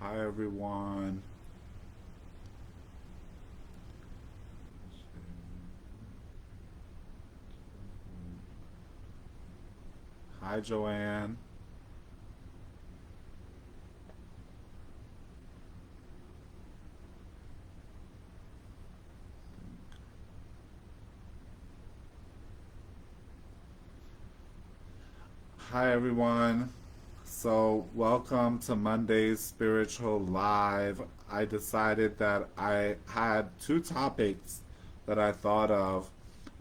Hi everyone. Hi Joanne. Hi everyone. So, welcome to Monday's Spiritual Live. I decided that I had two topics that I thought of.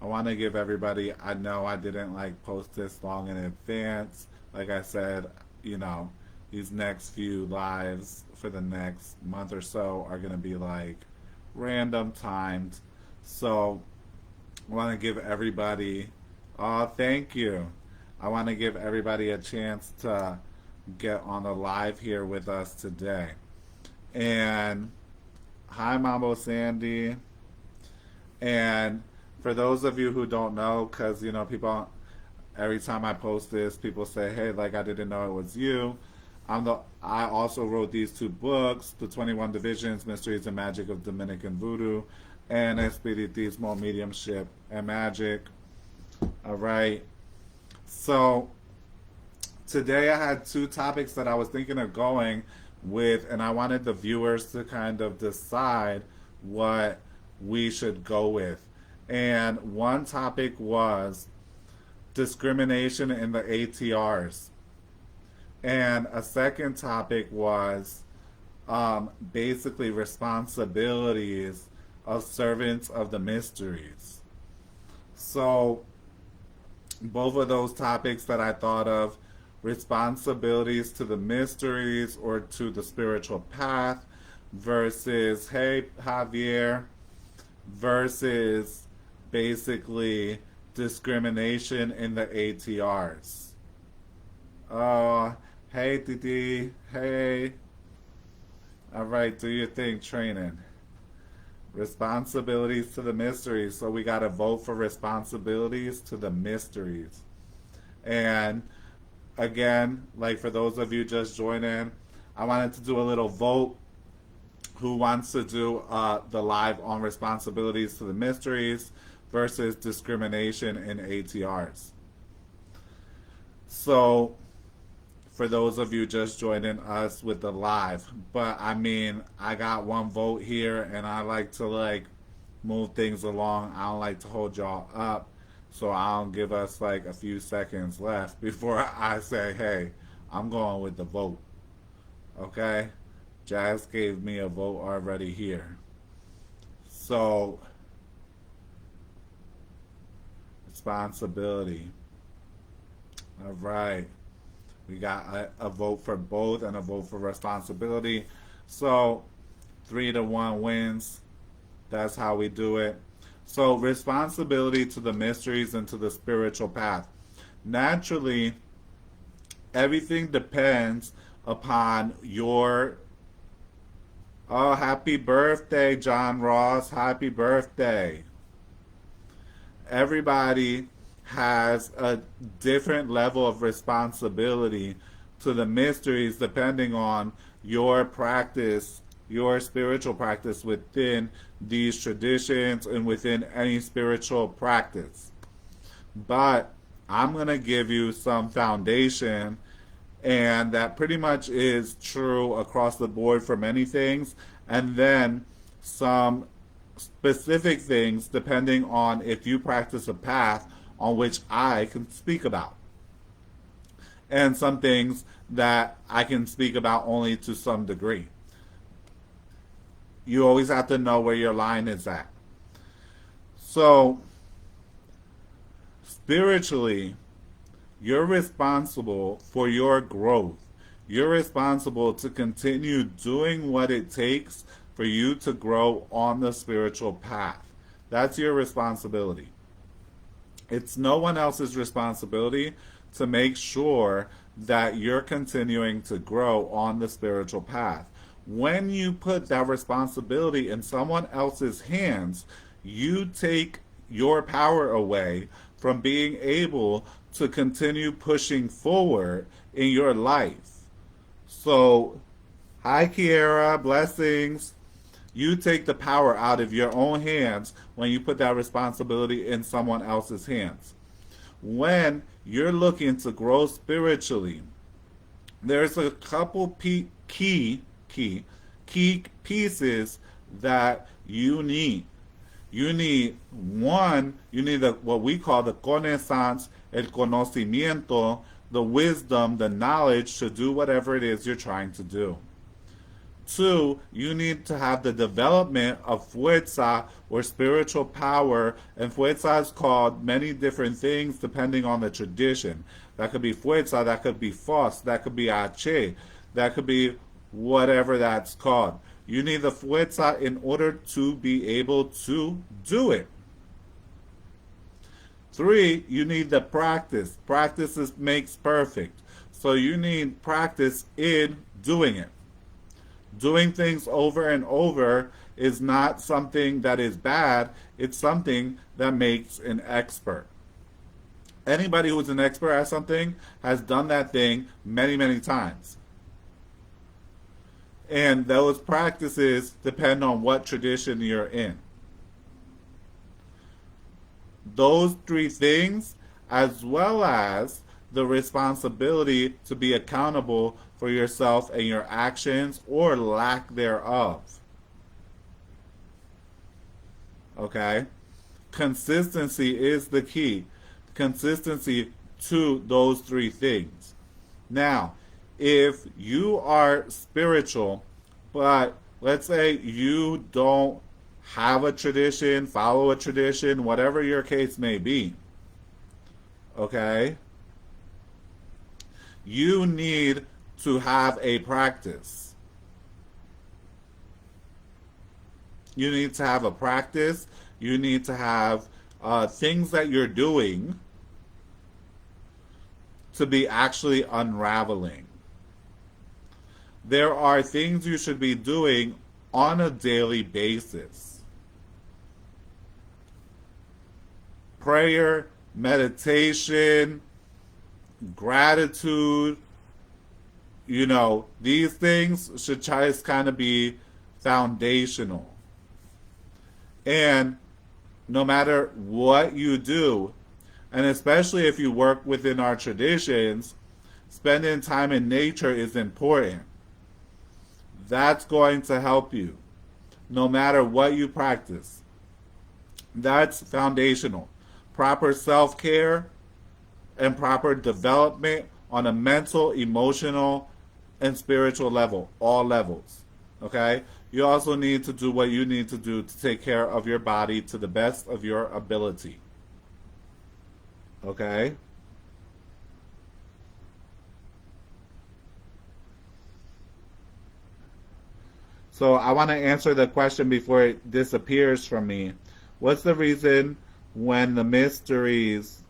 I want to give everybody, I know I didn't like post this long in advance. Like I said, you know, these next few lives for the next month or so are going to be like random timed. So, I want to give everybody, oh, thank you. I want to give everybody a chance to get on the live here with us today. And hi, Mambo Sandy. And for those of you who don't know, because people, every time I post this, people say, "Hey, like I didn't know it was you." I also wrote these two books, The 21 Divisions, Mysteries and Magic of Dominican Voodoo, and Espiritismo, Mediumship and Magic. All right. So today I had two topics that I was thinking of going with, and I wanted the viewers to kind of decide what we should go with. And one topic was discrimination in the ATRs. And a second topic was basically responsibilities of servants of the mysteries. So both of those topics that I thought of, responsibilities to the mysteries or to the spiritual path versus, hey, Javier, versus basically discrimination in the ATRs. Hey, Didi, hey. All right, do your thing, training. Responsibilities to the mysteries. So we got to vote for responsibilities to the mysteries. And again, like for those of you just joining, I wanted to do a little vote. Who wants to do the live on responsibilities to the mysteries versus discrimination in ATRs? So, for those of you just joining us with the live, but I mean, I got one vote here, and I like to move things along. I don't like to hold y'all up, so I'll give us like a few seconds left before I say, hey, I'm going with the vote. Okay? Jazz gave me a vote already here. So, responsibility. All right. We got a vote for both and a vote for responsibility. So, 3-1 wins. That's how we do it. So, responsibility to the mysteries and to the spiritual path. Naturally, everything depends upon your. Oh, happy birthday, John Ross. Happy birthday. Everybody has a different level of responsibility to the mysteries depending on your practice, your spiritual practice within these traditions and within any spiritual practice. But I'm going to give you some foundation, and that pretty much is true across the board for many things, and then some specific things depending on if you practice a path on which I can speak about, and some things that I can speak about only to some degree. You always have to know where your line is at. So, spiritually, you're responsible for your growth. You're responsible to continue doing what it takes for you to grow on the spiritual path. That's your responsibility. It's no one else's responsibility to make sure that you're continuing to grow on the spiritual path. When you put that responsibility in someone else's hands, you take your power away from being able to continue pushing forward in your life. So Hi, Kiera. Blessings. You take the power out of your own hands when you put that responsibility in someone else's hands. When you're looking to grow spiritually, there's a couple key pieces that you need. You need one, you need what we call the connaissance, el conocimiento, the wisdom, the knowledge to do whatever it is you're trying to do. Two, you need to have the development of fuerza or spiritual power. And fuerza is called many different things depending on the tradition. That could be fuerza, that could be force, that could be ache, that could be whatever that's called. You need the fuerza in order to be able to do it. Three, you need the practice. Makes perfect. So you need practice in doing it. Doing things over and over is not something that is bad. It's something that makes an expert. Anybody who's an expert at something has done that thing many, many times. And those practices depend on what tradition you're in. Those three things, as well as the responsibility to be accountable for yourself and your actions or lack thereof. Okay? Consistency is the key. Consistency to those three things. Now, if you are spiritual, but let's say you don't have a tradition, follow a tradition, whatever your case may be, okay? You need to have a practice. You need to have a practice. You need to have things that you're doing to be actually unraveling. There are things you should be doing on a daily basis. Prayer, meditation, gratitude, these things should just kind of be foundational. And no matter what you do, and especially if you work within our traditions, spending time in nature is important. That's going to help you, no matter what you practice. That's foundational. Proper self-care and proper development on a mental, emotional, and spiritual level, all levels. Okay? You also need to do what you need to do to take care of your body to the best of your ability. Okay? So I want to answer the question before it disappears from me. What's the reason when the mysteries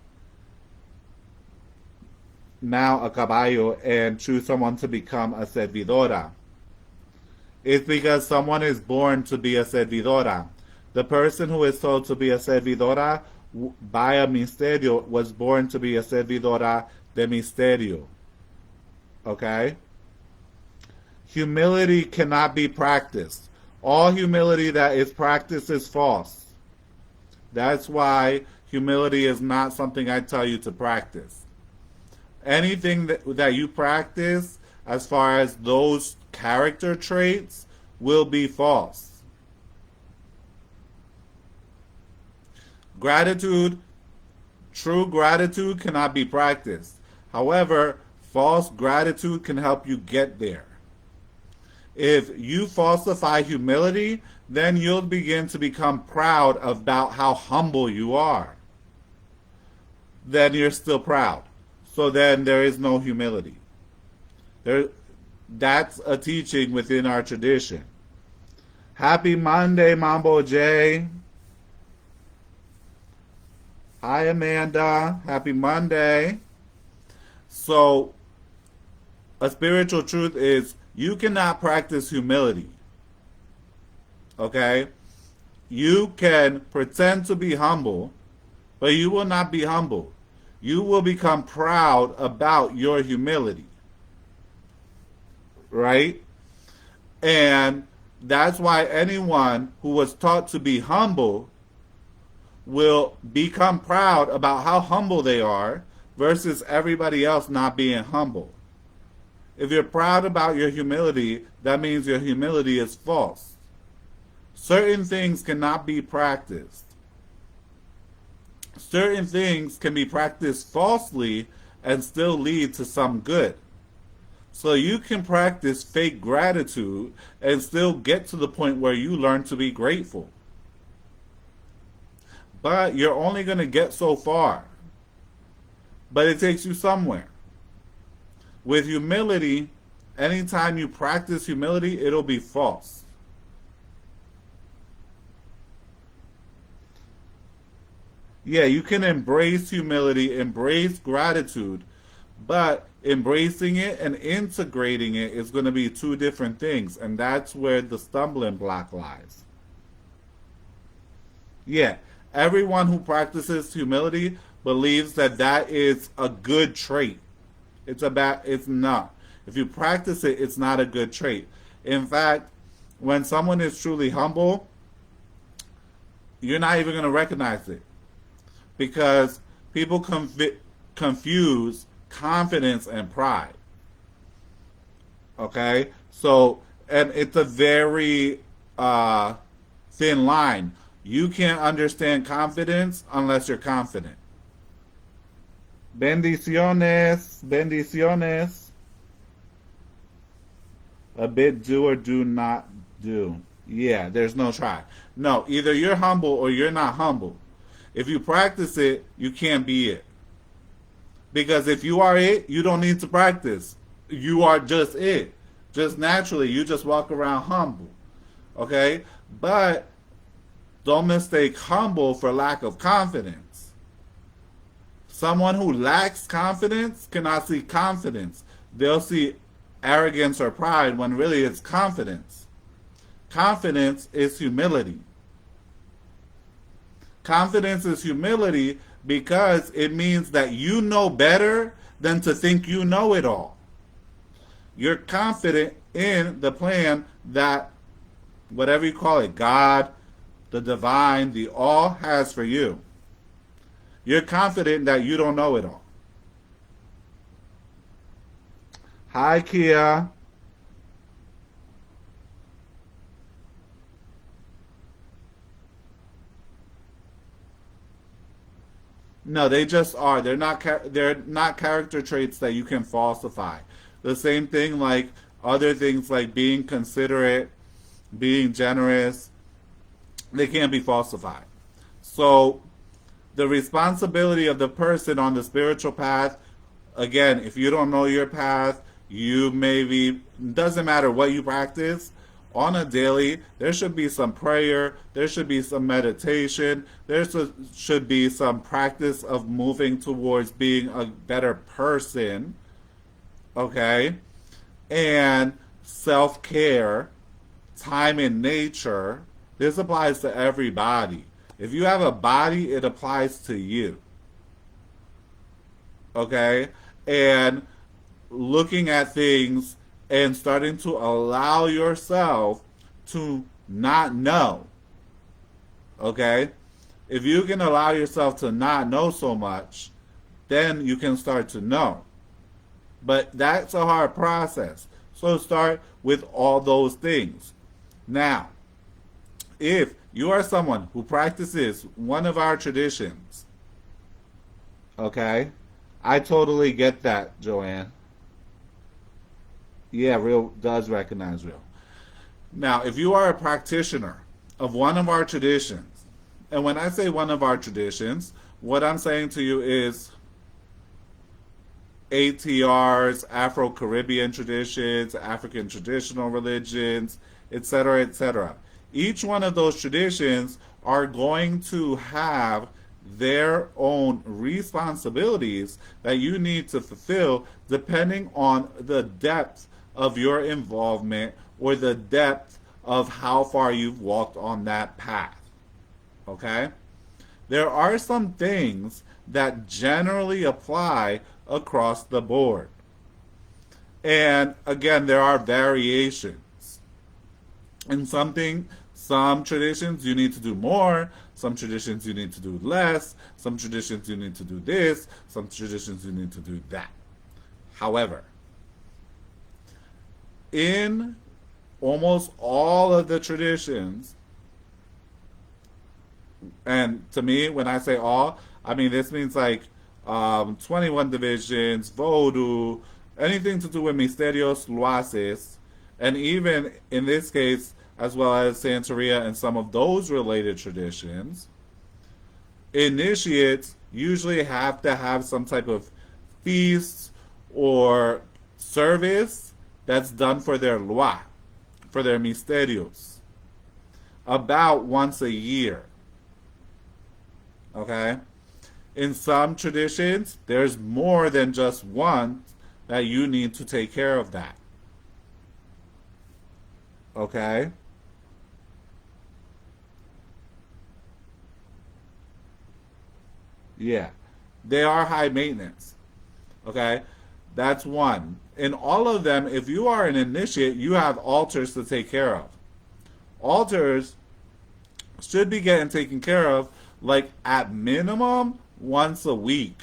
now a caballo and choose someone to become a servidora? It's because someone is born to be a servidora. The person who is told to be a servidora by a misterio was born to be a servidora de misterio. Okay? Humility cannot be practiced. All humility that is practiced is false. That's why humility is not something I tell you to practice. Anything that you practice as far as those character traits will be false. True gratitude cannot be practiced. However, false gratitude can help you get there. If you falsify humility, then you'll begin to become proud about how humble you are. Then you're still proud. So then there is no humility. That's a teaching within our tradition. Happy Monday, Mambo J. Hi, Amanda. Happy Monday. So, a spiritual truth is you cannot practice humility. Okay? You can pretend to be humble, but you will not be humble. You will become proud about your humility. Right? And that's why anyone who was taught to be humble will become proud about how humble they are versus everybody else not being humble. If you're proud about your humility, that means your humility is false. Certain things cannot be practiced. Certain things can be practiced falsely and still lead to some good. So you can practice fake gratitude and still get to the point where you learn to be grateful. But you're only going to get so far. But it takes you somewhere. With humility, anytime you practice humility, it'll be false. Yeah, you can embrace humility, embrace gratitude, but embracing it and integrating it is going to be two different things, and that's where the stumbling block lies. Yeah, everyone who practices humility believes that that is a good trait. It's not. If you practice it, it's not a good trait. In fact, when someone is truly humble, you're not even going to recognize it because people confuse confidence and pride. Okay? So, and it's a very thin line. You can't understand confidence unless you're confident. Bendiciones, bendiciones. A bit do or do not do. Yeah, there's no try. No, either you're humble or you're not humble. If you practice it, you can't be it. Because if you are it, you don't need to practice. You are just it. Just naturally, you just walk around humble. Okay? But don't mistake humble for lack of confidence. Someone who lacks confidence cannot see confidence. They'll see arrogance or pride when really it's confidence. Confidence is humility. Confidence is humility because it means that you know better than to think you know it all. You're confident in the plan that, whatever you call it, God, the divine, the all has for you. You're confident that you don't know it all. Hi, Kia. No, they just are. They're not character traits that you can falsify. The same thing like other things like being considerate, being generous, they can't be falsified. So the responsibility of the person on the spiritual path, again, if you don't know your path, you maybe, doesn't matter what you practice, on a daily, there should be some prayer, there should be some meditation, should be some practice of moving towards being a better person, okay? And self care, time in nature. This applies to everybody. If you have a body, it applies to you, okay? And looking at things and starting to allow yourself to not know. Okay? If you can allow yourself to not know so much, then you can start to know. But that's a hard process. So start with all those things. Now, if you are someone who practices one of our traditions, okay? I totally get that, Joanne. Yeah, real does recognize real. Now, if you are a practitioner of one of our traditions, and when I say one of our traditions, what I'm saying to you is ATRs, Afro-Caribbean traditions, African traditional religions, etc., etc. Each one of those traditions are going to have their own responsibilities that you need to fulfill depending on the depth of your involvement or the depth of how far you've walked on that path. Okay? There are some things that generally apply across the board. And again, there are variations. And some traditions you need to do more, some traditions you need to do less, some traditions you need to do this, some traditions you need to do that. However, in almost all of the traditions, and to me, when I say all, I mean this means like 21 divisions, vodou, anything to do with misterios, luaces, and even in this case, as well as Santeria and some of those related traditions, initiates usually have to have some type of feast or service that's done for their loi, for their misterios, about once a year. Okay? In some traditions, there's more than just one that you need to take care of that. Okay? Yeah. They are high maintenance. Okay? That's one. In all of them, if you are an initiate, you have altars to take care of. Altars should be getting taken care of like at minimum once a week.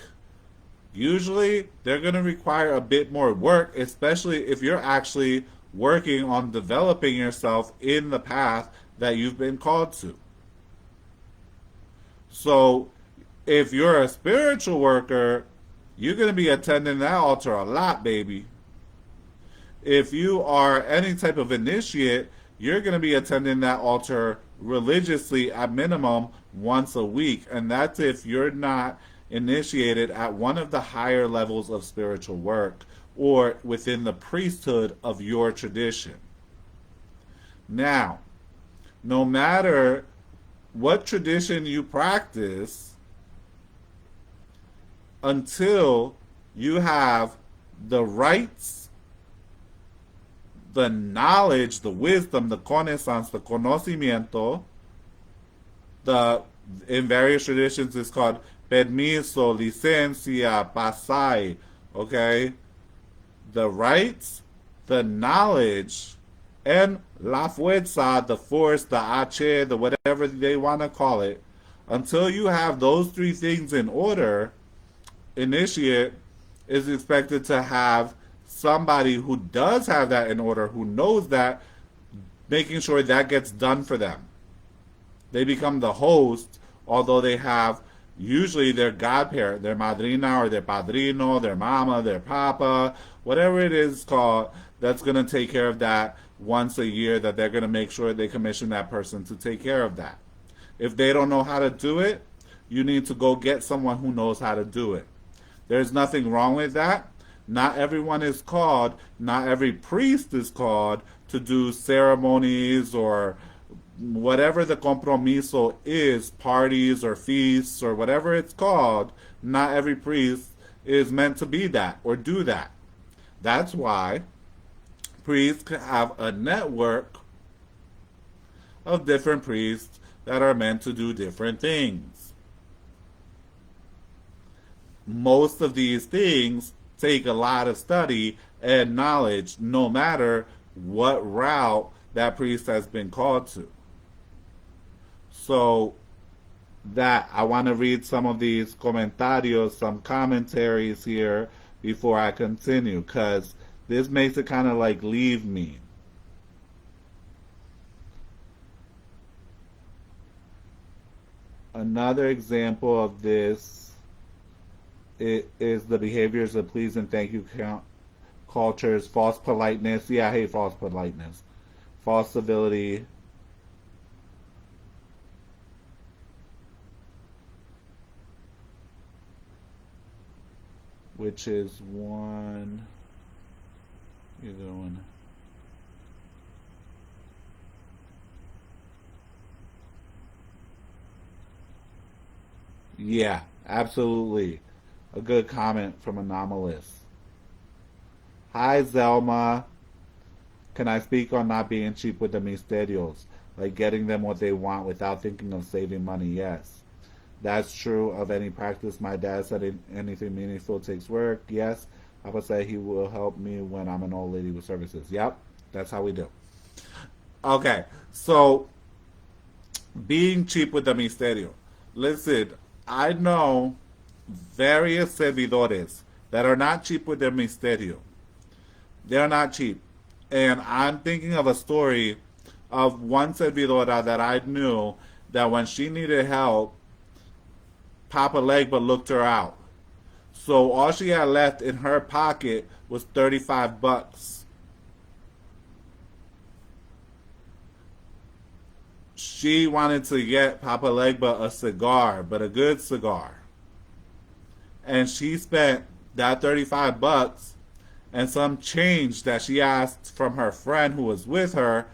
Usually, they're going to require a bit more work, especially if you're actually working on developing yourself in the path that you've been called to. So, if you're a spiritual worker, you're going to be attending that altar a lot, baby. If you are any type of initiate, you're going to be attending that altar religiously at minimum once a week. And that's if you're not initiated at one of the higher levels of spiritual work or within the priesthood of your tradition. Now, no matter what tradition you practice, until you have the rights, the knowledge, the wisdom, the connaissance, the conocimiento, in various traditions it's called permiso, licencia, pasai, okay? The rights, the knowledge, and la fuerza, the force, the H, the whatever they want to call it, until you have those three things in order, initiate is expected to have somebody who does have that in order, who knows that, making sure that gets done for them. They become the host, although they have usually their godparent, their madrina or their padrino, their mama, their papa, whatever it is called, that's going to take care of that once a year, that they're going to make sure they commission that person to take care of that. If they don't know how to do it, you need to go get someone who knows how to do it. There's nothing wrong with that. Not everyone is called, not every priest is called to do ceremonies or whatever the compromiso is, parties or feasts or whatever it's called. Not every priest is meant to be that or do that. That's why priests have a network of different priests that are meant to do different things. Most of these things take a lot of study and knowledge, no matter what route that priest has been called to. So that I want to read some of these comentarios, some commentaries here before I continue, because this makes it kind of like leave me. Another example of this is the behaviors of please and thank you cultures, false politeness. Yeah, I hate false politeness. False civility. Which is one. You're going. Yeah, absolutely. A good comment from Anomalous. Hi, Zelma. Can I speak on not being cheap with the misterios? Like getting them what they want without thinking of saving money? Yes. That's true of any practice. My dad said anything meaningful takes work. Yes. Papa said he will help me when I'm an old lady with services. Yep. That's how we do. Okay, so being cheap with the misterio. Listen, I know various servidores that are not cheap with their misterio. They're not cheap. And I'm thinking of a story of one servidora that I knew that when she needed help, Papa Legba looked her out. So all she had left in her pocket was 35 bucks. She wanted to get Papa Legba a cigar, but a good cigar. And she spent that 35 bucks and some change that she asked from her friend who was with her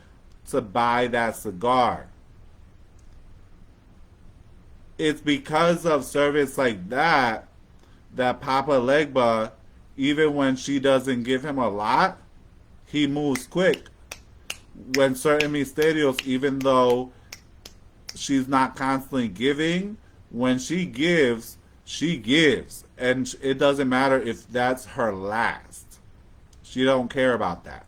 to buy that cigar. It's because of service like that that Papa Legba, even when she doesn't give him a lot, he moves quick. When certain misterios, even though she's not constantly giving, when she gives, she gives. And it doesn't matter if that's her last. She don't care about that.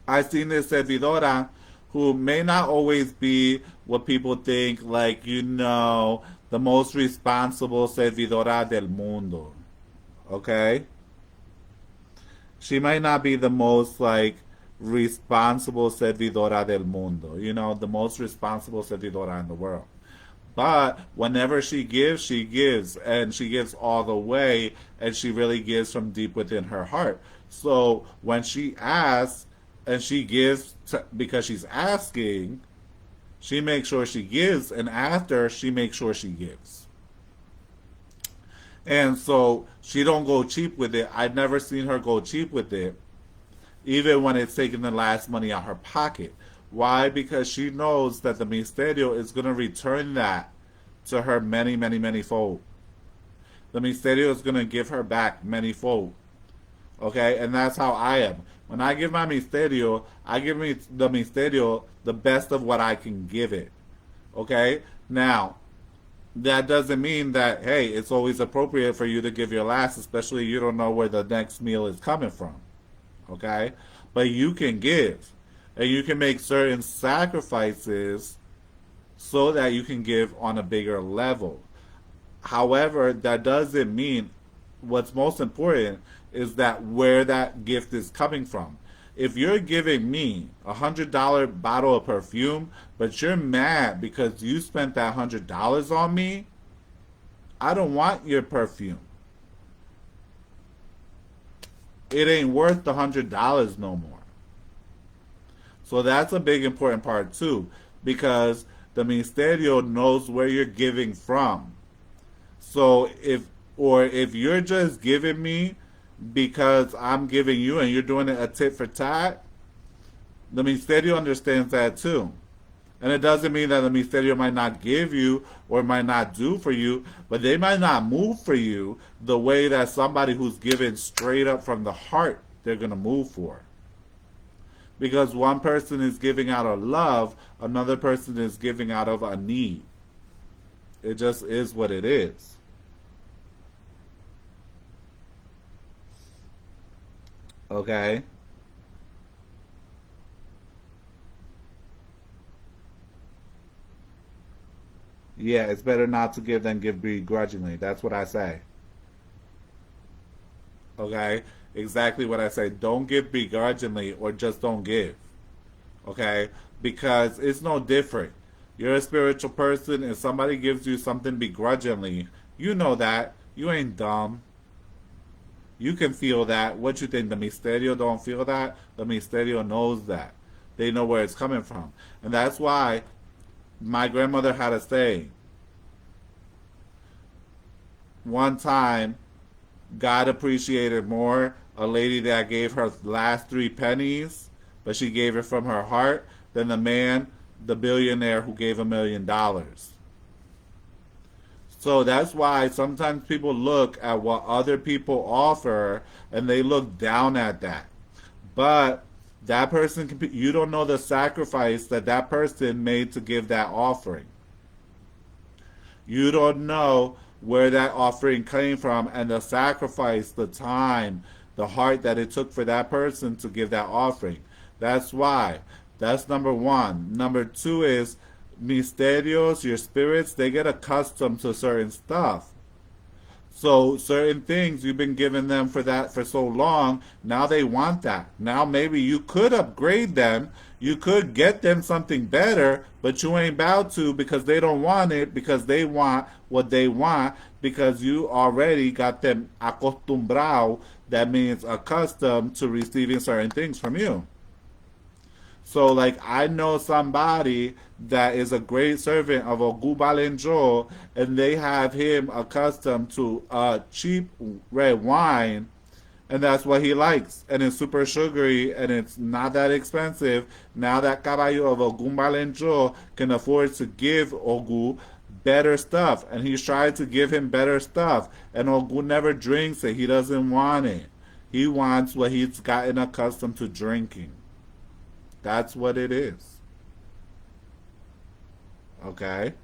I've seen this servidora who may not always be what people think, like, the most responsible servidora del mundo. Okay? She might not be the most, like, responsible servidora del mundo. The most responsible servidora in the world. But whenever she gives, and she gives all the way, and she really gives from deep within her heart. So when she asks, and she gives because she's asking, she makes sure she gives, and after, she makes sure she gives. And so she don't go cheap with it. I've never seen her go cheap with it, even when it's taking the last money out her pocket. Why? Because she knows that the misterio is going to return that to her many, many, many fold. The misterio is going to give her back many fold. Okay? And that's how I am. When I give my misterio, I give me the misterio the best of what I can give it. Okay? Now, that doesn't mean that, hey, it's always appropriate for you to give your last, especially you don't know where the next meal is coming from. Okay? But you can give. And you can make certain sacrifices so that you can give on a bigger level. However, that doesn't mean what's most important is that where that gift is coming from. If you're giving me $100 bottle of perfume, but you're mad because you spent that $100 on me, I don't want your perfume. It ain't worth the $100 no more. So that's a big important part too, because the misterio knows where you're giving from. So if you're just giving me because I'm giving you and you're doing it a tit for tat, the misterio understands that too. And it doesn't mean that the misterio might not give you or might not do for you, but they might not move for you the way that somebody who's given straight up from the heart, they're going to move for. Because one person is giving out of love, another person is giving out of a need. It just is what it is. Okay? Yeah, it's better not to give than give begrudgingly. That's what I say. Okay? Exactly what I say. Don't give begrudgingly or just don't give. Okay? Because it's no different. You're a spiritual person and somebody gives you something begrudgingly. You know that. You ain't dumb. You can feel that. What you think? The misterio don't feel that? The misterio knows that. They know where it's coming from. And that's why my grandmother had a saying. One time, God appreciated more a lady that gave her last 3 pennies, but she gave it from her heart, than the man, the billionaire who gave $1 million. So that's why sometimes people look at what other people offer and they look down at that. But that person can be, you don't know the sacrifice that that person made to give that offering. You don't know where that offering came from and the sacrifice, the time, the heart that it took for that person to give that offering. That's why That's number one. Number two is misterios, your spirits, they get accustomed to certain stuff. So certain things you've been giving them for that for so long, now they want that. Now maybe you could upgrade them, you could get them something better, but you ain't about to because they don't want it because they want what they want because you already got them acostumbrado, that means accustomed to receiving certain things from you. So, like, I know somebody that is a great servant of Ogu Balenjo, and they have him accustomed to cheap red wine, and that's what he likes. And it's super sugary, and it's not that expensive. Now that Caballo of Ogu Balenjo can afford to give Ogu better stuff, and he's trying to give him better stuff, and Ogu never drinks it. He doesn't want it. He wants what he's gotten accustomed to drinking. That's what it is. Okay?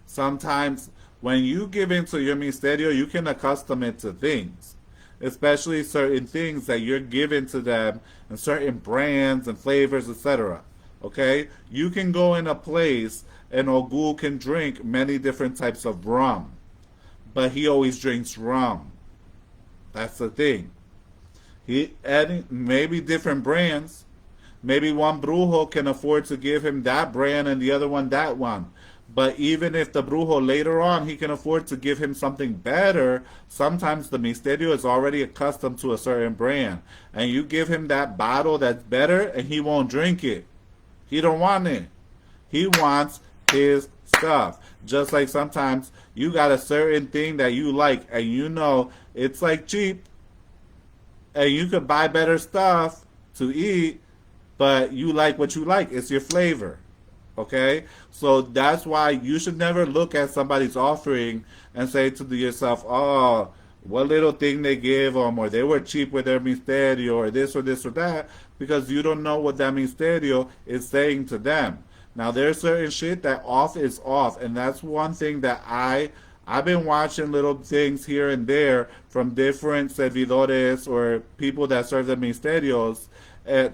Sometimes when you give into your misterio, you can accustom it to things, especially certain things that you're giving to them and certain brands and flavors, etc. Okay? You can go in a place and Ogul can drink many different types of rum, but he always drinks rum. That's the thing. He adding maybe different brands. Maybe one brujo can afford to give him that brand and the other one that one. But even if the brujo later on he can afford to give him something better, sometimes the misterio is already accustomed to a certain brand. And you give him that bottle that's better and he won't drink it. He don't want it. He wants his stuff. Just like sometimes you got a certain thing that you like and you know it's like cheap and you could buy better stuff to eat, but you like what you like. It's your flavor. Okay? So that's why you should never look at somebody's offering and say to yourself, oh, what little thing they gave them, or they were cheap with their misterio, or this or that, because you don't know what that misterio is saying to them. Now there's certain shit that off is off, and that's one thing that I've been watching little things here and there from different servidores or people that serve the misterios,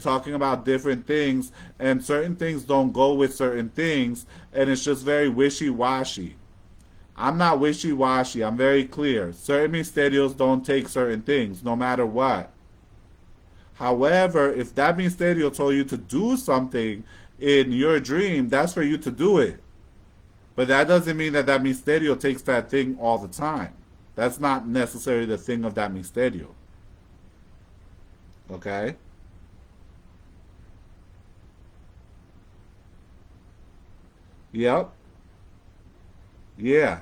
talking about different things, and certain things don't go with certain things, and it's just very wishy-washy. I'm not wishy-washy. I'm very clear. Certain misterios don't take certain things, no matter what. However, if that misterio told you to do something in your dream, that's for you to do it. But that doesn't mean that that misterio takes that thing all the time. That's not necessarily the thing of that misterio. Okay? Yep. Yeah.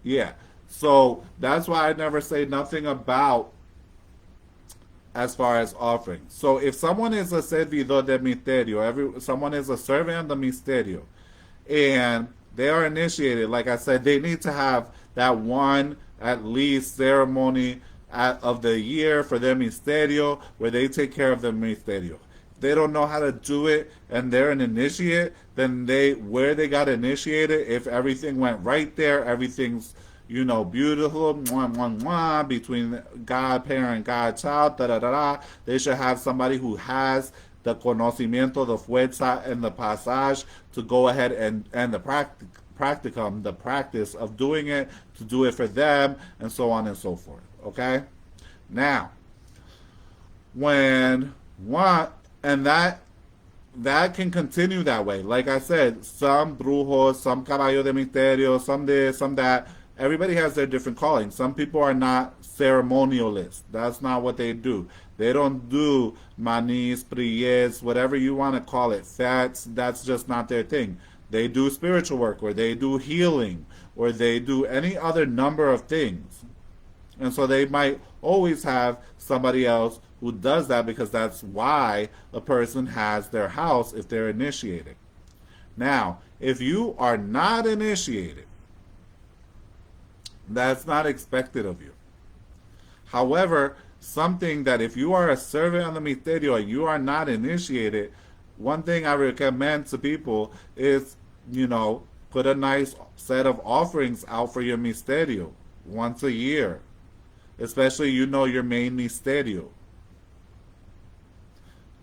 Yeah. So that's why I never say nothing about as far as offerings. So if someone is a servidor de misterio, someone is a servant of the misterio, and they are initiated, like I said, they need to have that one at least ceremony of the year for their misterio where they take care of the misterio. If they don't know how to do it and they're an initiate, then where they got initiated, if everything went right there, everything's beautiful, mwah, mwah, mwah, between godparent, godchild, da da da da. They should have somebody who has the conocimiento, the fuerza, and the passage to go ahead and the practicum, the practice of doing it, to do it for them, and so on and so forth. Okay? Now, when what, and that can continue that way. Like I said, some brujos, some caballo de misterio, some this, some that. Everybody has their different callings. Some people are not ceremonialists. That's not what they do. They don't do manis, prières, whatever you want to call it. That's just not their thing. They do spiritual work, or they do healing, or they do any other number of things. And so they might always have somebody else who does that, because that's why a person has their house if they're initiated. Now, if you are not initiated, that's not expected of you. However, something that if you are a servant on the misterio and you are not initiated, one thing I recommend to people is, put a nice set of offerings out for your misterio once a year. especially your main misterio.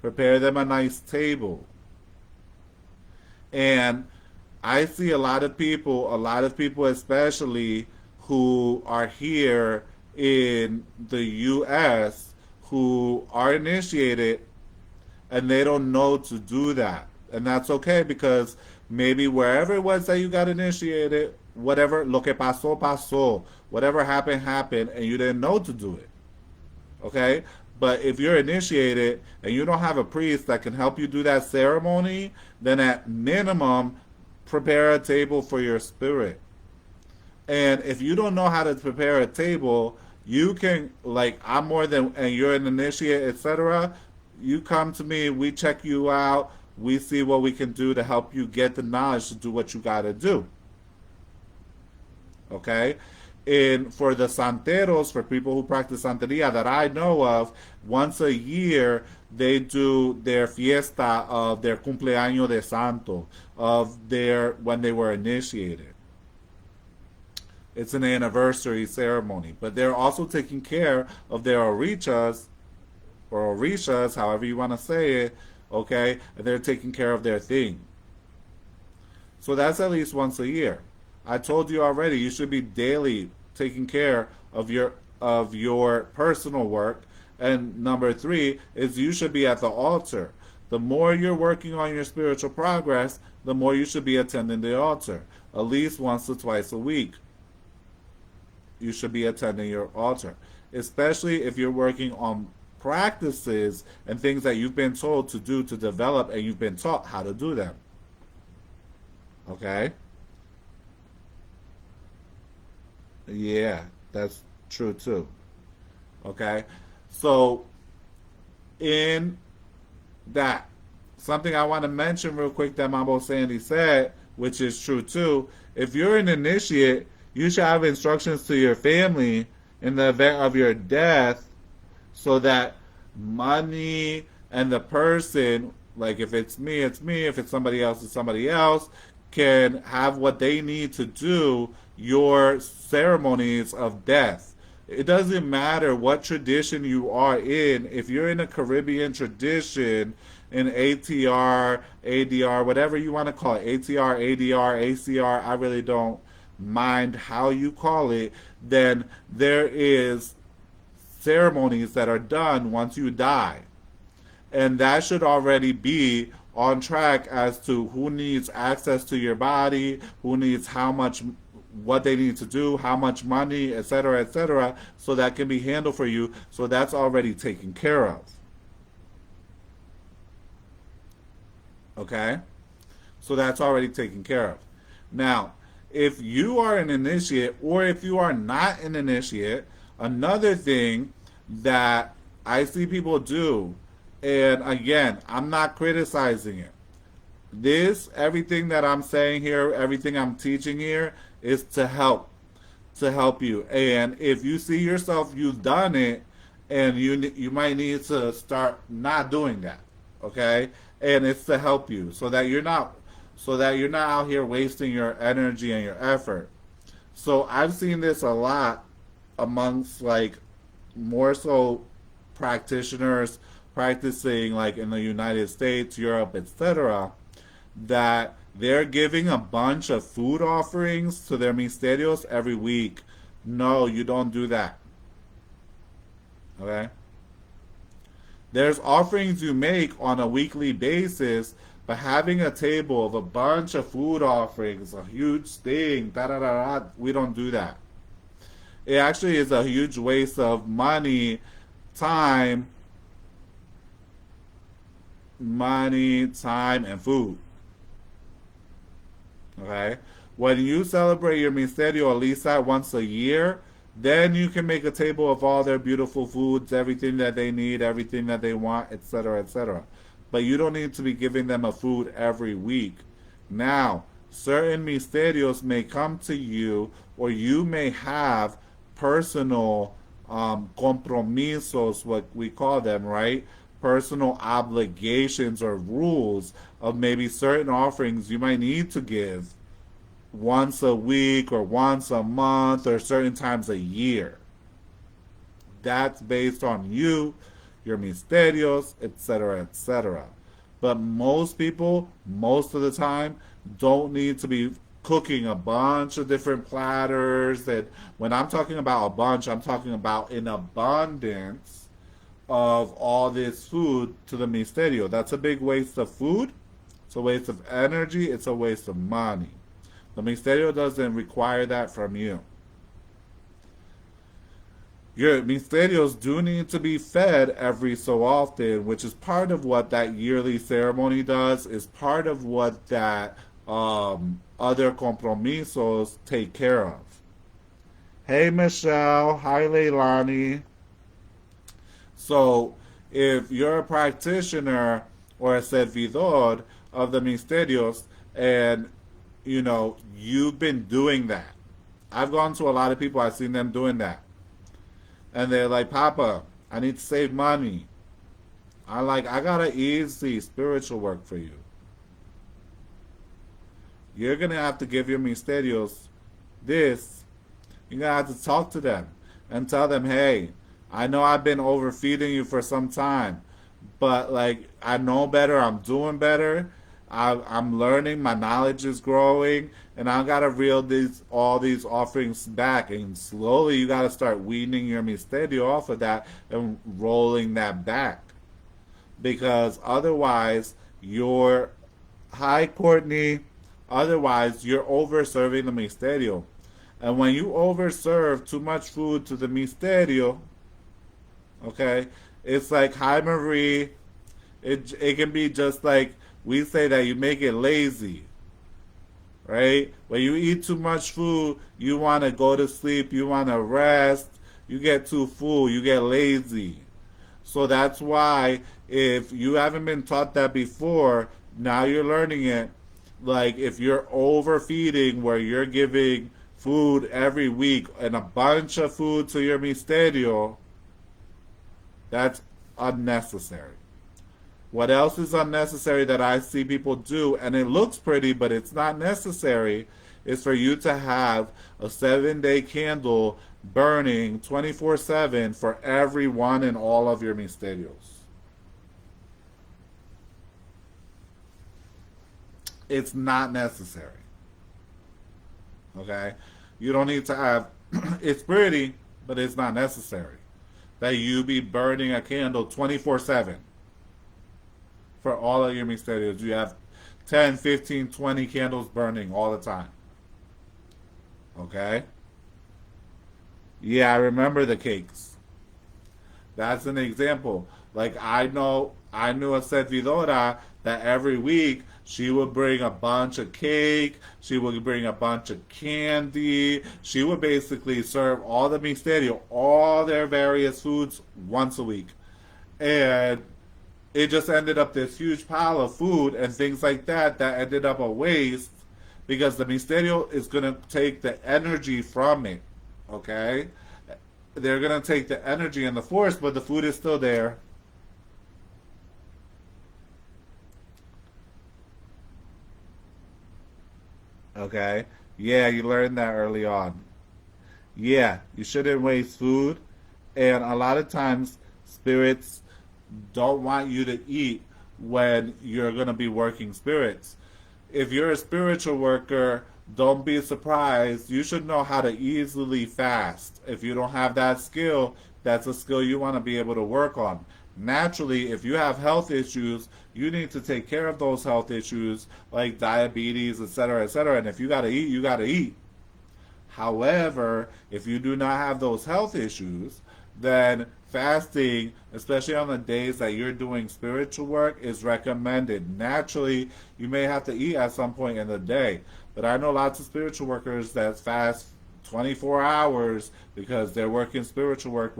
Prepare them a nice table. And I see a lot of people especially who are here in the US who are initiated and they don't know to do that. And that's okay because maybe wherever it was that you got initiated, whatever, lo que pasó, pasó. Whatever happened, happened, and you didn't know to do it. Okay? But if you're initiated and you don't have a priest that can help you do that ceremony, then at minimum, prepare a table for your spirit. And if you don't know how to prepare a table, you can, like, I'm more than, and you're an initiate, etc. You come to me, we check you out, we see what we can do to help you get the knowledge to do what you got to do. Okay? And for the santeros, for people who practice santeria that I know of, once a year they do their fiesta of their cumpleaños de santo, of their when they were initiated. It's an anniversary ceremony, but they're also taking care of their orishas, or orishas, however you want to say it, okay? And they're taking care of their thing. So that's at least once a year. I told you already, you should be daily taking care of your personal work. And number 3 is you should be at the altar. The more you're working on your spiritual progress, the more you should be attending the altar. At least once or twice a week. You should be attending your altar. Especially if you're working on practices and things that you've been told to do to develop and you've been taught how to do them. Okay? Yeah, that's true too. Okay? So, in that, something I want to mention real quick that Mambo Sandy said, which is true too, if you're an initiate, you should have instructions to your family in the event of your death so that money and the person, like if it's me, it's me, if it's somebody else, it's somebody else, can have what they need to do your ceremonies of death. It doesn't matter what tradition you are in. If you're in a Caribbean tradition, in ATR, ADR, whatever you want to call it, ATR, ADR, ACR, I really don't mind how you call it, then there is ceremonies that are done once you die. And that should already be on track as to who needs access to your body, who needs how much, what they need to do, how much money, etc., so that can be handled for you. So that's already taken care of. Okay? So that's already taken care of. Now, if you are an initiate or if you are not an initiate, another thing that I see people do, and again, I'm not criticizing it. Everything that I'm saying here, everything I'm teaching here is to help you. And if you see yourself, you've done it, and you might need to start not doing that, okay? And it's to help you so that you're not out here wasting your energy and your effort. So I've seen this a lot amongst like more so practitioners practicing like in the United States, Europe, etc., that they're giving a bunch of food offerings to their misterios every week. No, you don't do that. Okay? There's offerings you make on a weekly basis, but having a table of a bunch of food offerings, a huge thing, we don't do that. It actually is a huge waste of money, time, and food. Okay? When you celebrate your misterio at least that once a year, then you can make a table of all their beautiful foods, everything that they need, everything that they want, etc. But you don't need to be giving them a food every week. Now, certain misterios may come to you, or you may have personal compromisos, what we call them, right? Personal obligations or rules of maybe certain offerings you might need to give once a week or once a month or certain times a year. that's based on you, your misterios, etc., etc. But most people, most of the time, don't need to be cooking a bunch of different platters. And when I'm talking about a bunch, I'm talking about an abundance of all this food to the misterio. That's a big waste of food. It's a waste of energy. It's a waste of money. The misterio doesn't require that from you. Your misterios do need to be fed every so often, which is part of what that yearly ceremony does, is part of what that other compromisos take care of. Hey, Michelle. Hi, Leilani. So, if you're a practitioner or a servidor of the misterios and, you've been doing that. I've gone to a lot of people, I've seen them doing that. And they're like, Papa, I need to save money. I got an easy spiritual work for you. You're going to have to give your misterios this. You're going to have to talk to them and tell them, hey, I know I've been overfeeding you for some time, but I know better, I'm doing better. I'm learning, my knowledge is growing, and I gotta reel all these offerings back, and slowly you gotta start weaning your misterio off of that and rolling that back, because otherwise you're hi Courtney, otherwise you're over serving the misterio, and when you overserve too much food to the misterio, okay, it's like hi Marie, it can be just like we say that you make it lazy, right? When you eat too much food, you want to go to sleep, you want to rest, you get too full, you get lazy. So that's why if you haven't been taught that before, now you're learning it. Like if you're overfeeding where you're giving food every week and a bunch of food to your misterio, that's unnecessary. What else is unnecessary that I see people do, and it looks pretty, but it's not necessary, is for you to have a 7-day candle burning 24/7 for every one and all of your misterios. It's not necessary. Okay? You don't need to have, it's pretty, but it's not necessary that you be burning a candle 24/7. For all of your misterios. You have 10, 15, 20 candles burning all the time. Okay? Yeah, I remember the cakes. That's an example. I knew a servidora that every week she would bring a bunch of cake, she would bring a bunch of candy, she would basically serve all the misterio, all their various foods once a week. And it just ended up this huge pile of food and things like that ended up a waste because the misterio is going to take the energy from it. Okay? They're going to take the energy and the force, but the food is still there. Okay? Yeah, you learned that early on. Yeah, you shouldn't waste food. And a lot of times, spirits don't want you to eat when you're going to be working spirits. If you're a spiritual worker, don't be surprised. You should know how to easily fast. If you don't have that skill, that's a skill you want to be able to work on. Naturally, if you have health issues, you need to take care of those health issues like diabetes, etc., etc. And if you got to eat, you got to eat. However, if you do not have those health issues, then fasting, especially on the days that you're doing spiritual work, is recommended. Naturally, you may have to eat at some point in the day, but I know lots of spiritual workers that fast 24 hours because they're working spiritual work,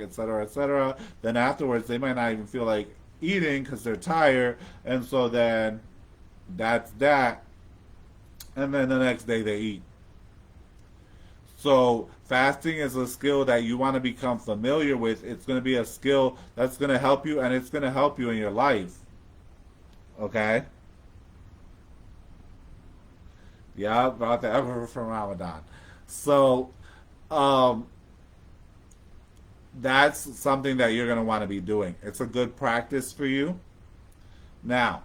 etc., etc. Then afterwards, they might not even feel like eating because they're tired, and so then that's that. And then the next day they eat. So fasting is a skill that you want to become familiar with. It's going to be a skill that's going to help you, and it's going to help you in your life. Okay? Yeah, about the ever from Ramadan. So, That's something that you're going to want to be doing. It's a good practice for you. Now,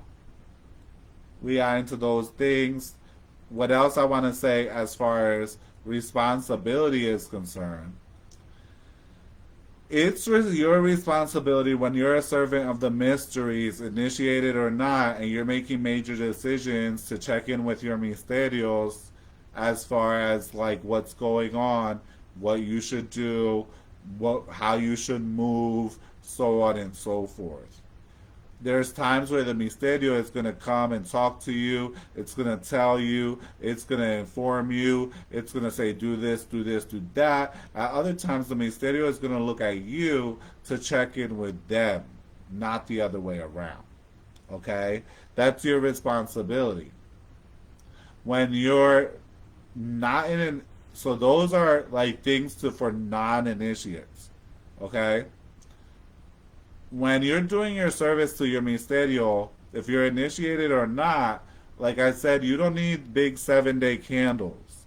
we are into those things. What else I want to say as far as responsibility is concerned? It's your responsibility when you're a servant of the mysteries, initiated or not, and you're making major decisions to check in with your misterios as far as like what's going on, what you should do, how you should move, so on and so forth. There's times where the misterio is going to come and talk to you. It's going to tell you. It's going to inform you. It's going to say, do this, do this, do that. At other times, the misterio is going to look at you to check in with them, not the other way around. Okay? That's your responsibility. When you're not in an... So those are like things for non-initiates. Okay? When you're doing your service to your misterio, if you're initiated or not, like I said, you don't need big 7-day candles.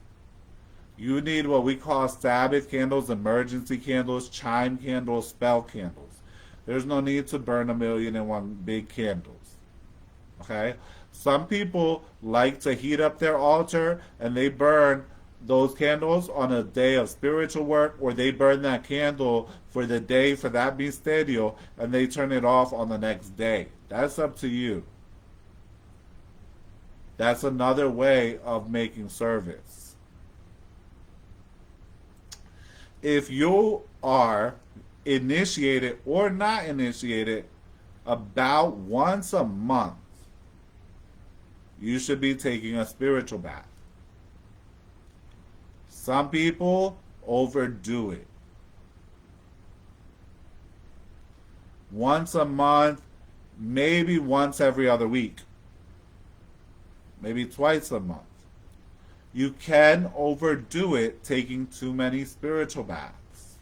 You need what we call Sabbath candles, emergency candles, chime candles, spell candles. There's no need to burn 1,000,001 big candles. Okay? Some people like to heat up their altar and they burn those candles on a day of spiritual work, or they burn that candle for the day for that misterio and they turn it off on the next day. That's up to you. That's another way of making service. If you are initiated or not initiated, about once a month, you should be taking a spiritual bath. Some people overdo it. Once a month, maybe once every other week, maybe twice a month. You can overdo it taking too many spiritual baths.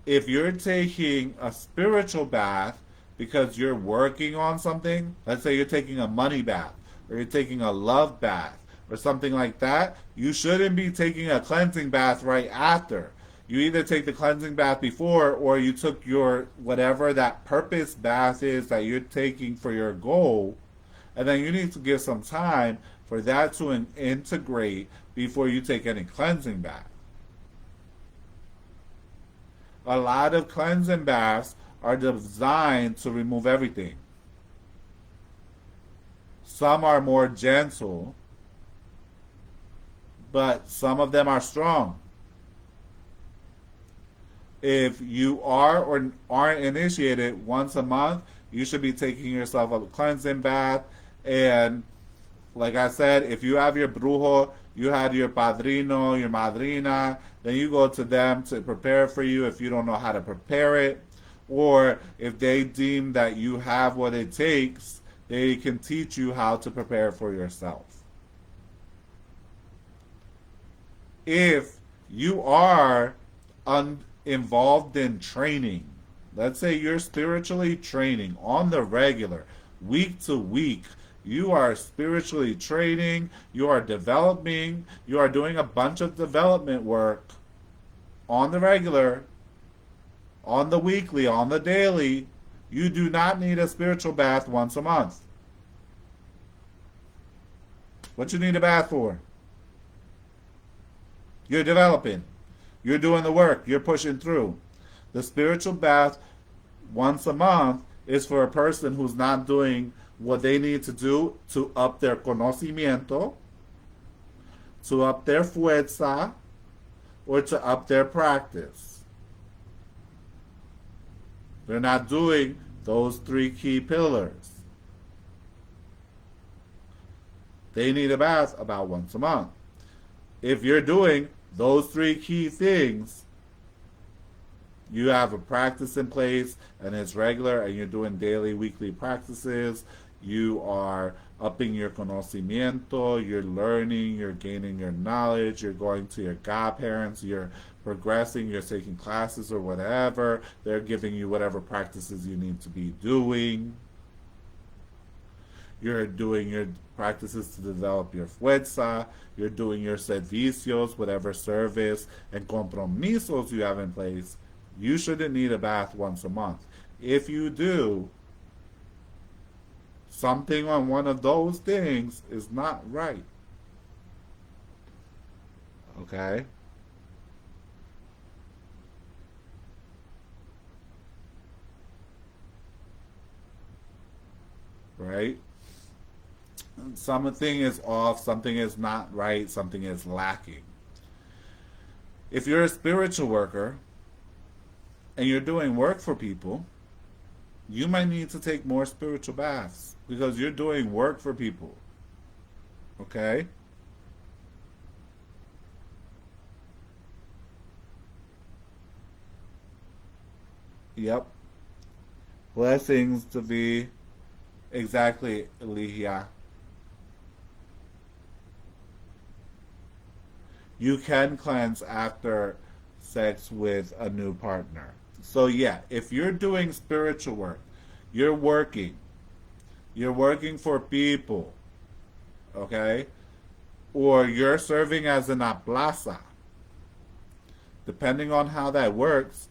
If you're taking a spiritual bath because you're working on something, let's say you're taking a money bath or you're taking a love bath, or something like that, you shouldn't be taking a cleansing bath right after. You either take the cleansing bath before, or you took your whatever that purpose bath is that you're taking for your goal, and then you need to give some time for that to integrate before you take any cleansing bath. A lot of cleansing baths are designed to remove everything. Some are more gentle, but some of them are strong. If you are or aren't initiated once a month, you should be taking yourself a cleansing bath. And like I said, if you have your brujo, you have your padrino, your madrina, then you go to them to prepare for you if you don't know how to prepare it. Or if they deem that you have what it takes, they can teach you how to prepare for yourself. If you are involved in training, let's say you're spiritually training on the regular, week to week, you are spiritually training, you are developing, you are doing a bunch of development work on the regular, on the weekly, on the daily, you do not need a spiritual bath once a month. What you need a bath for? You're developing. You're doing the work. You're pushing through. The spiritual bath once a month is for a person who's not doing what they need to do to up their conocimiento, to up their fuerza, or to up their practice. They're not doing those 3 key pillars. They need a bath about once a month. If you're doing those 3 key things, you have a practice in place and it's regular and you're doing daily, weekly practices, you are upping your conocimiento, you're learning, you're gaining your knowledge, you're going to your godparents, you're progressing, you're taking classes or whatever, they're giving you whatever practices you need to be doing. You're doing your practices to develop your fuerza. You're doing your servicios, whatever service and compromisos you have in place. You shouldn't need a bath once a month. If you do, something on one of those things is not right. Okay? Right? Something is off, something is not right, something is lacking. If you're a spiritual worker and you're doing work for people, you might need to take more spiritual baths because you're doing work for people. Okay? Yep. Blessings to be exactly, Lihia. You can cleanse after sex with a new partner. So yeah, if you're doing spiritual work, you're working. You're working for people, okay? Or you're serving as an aplaza. Depending on how that works,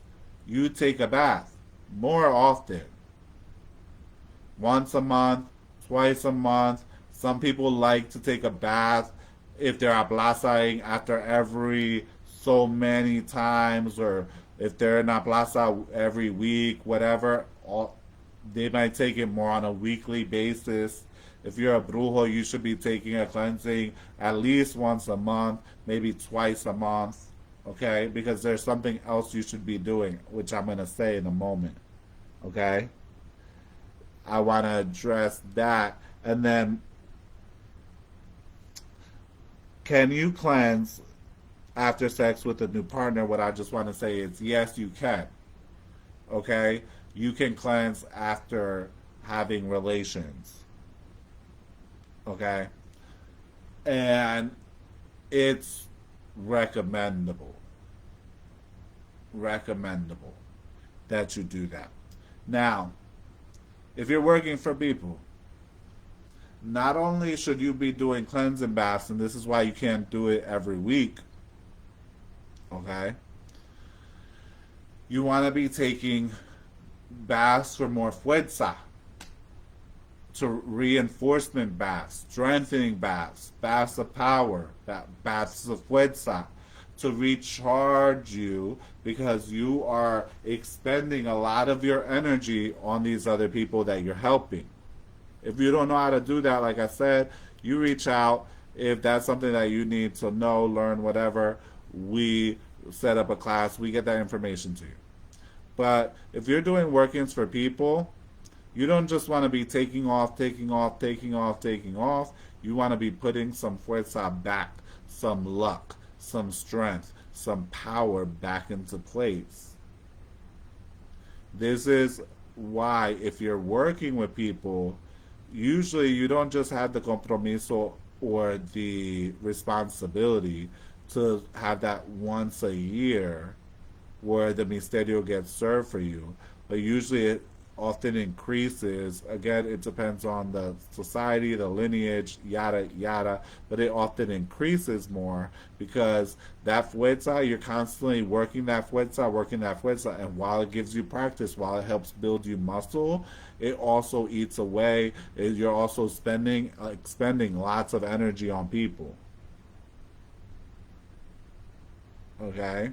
you take a bath more often. Once a month, twice a month. Some people like to take a bath if they're aplazaing after every so many times, or if they're in plaza every week, whatever. They might take it more on a weekly basis. If you're a brujo, you should be taking a cleansing at least once a month, maybe twice a month, okay? Because there's something else you should be doing, which I'm going to say in a moment, okay? I want to address that. And then, can you cleanse after sex with a new partner? What I just want to say is yes, you can. Okay? You can cleanse after having relations. Okay? And it's recommendable. Recommendable that you do that. Now, if you're working for people, not only should you be doing cleansing baths, and this is why you can't do it every week, okay? You want to be taking baths for more fuerza, to reinforcement baths, strengthening baths, baths of power, baths of fuerza, to recharge you because you are expending a lot of your energy on these other people that you're helping. If you don't know how to do that, like I said, you reach out. If that's something that you need to know, learn, whatever, we set up a class. We get that information to you. But if you're doing workings for people, you don't just want to be taking off, taking off, taking off, taking off. You want to be putting some fuerza back, some luck, some strength, some power back into place. This is why if you're working with people, usually you don't just have the compromiso or the responsibility to have that once a year where the misterio gets served for you, but usually it often increases. Again, it depends on the society, the lineage, yada yada, but it often increases more because that fuerza, you're constantly working that fuerza, and while it gives you practice, while it helps build you muscle, it also eats away. You're also expending lots of energy on people. Okay,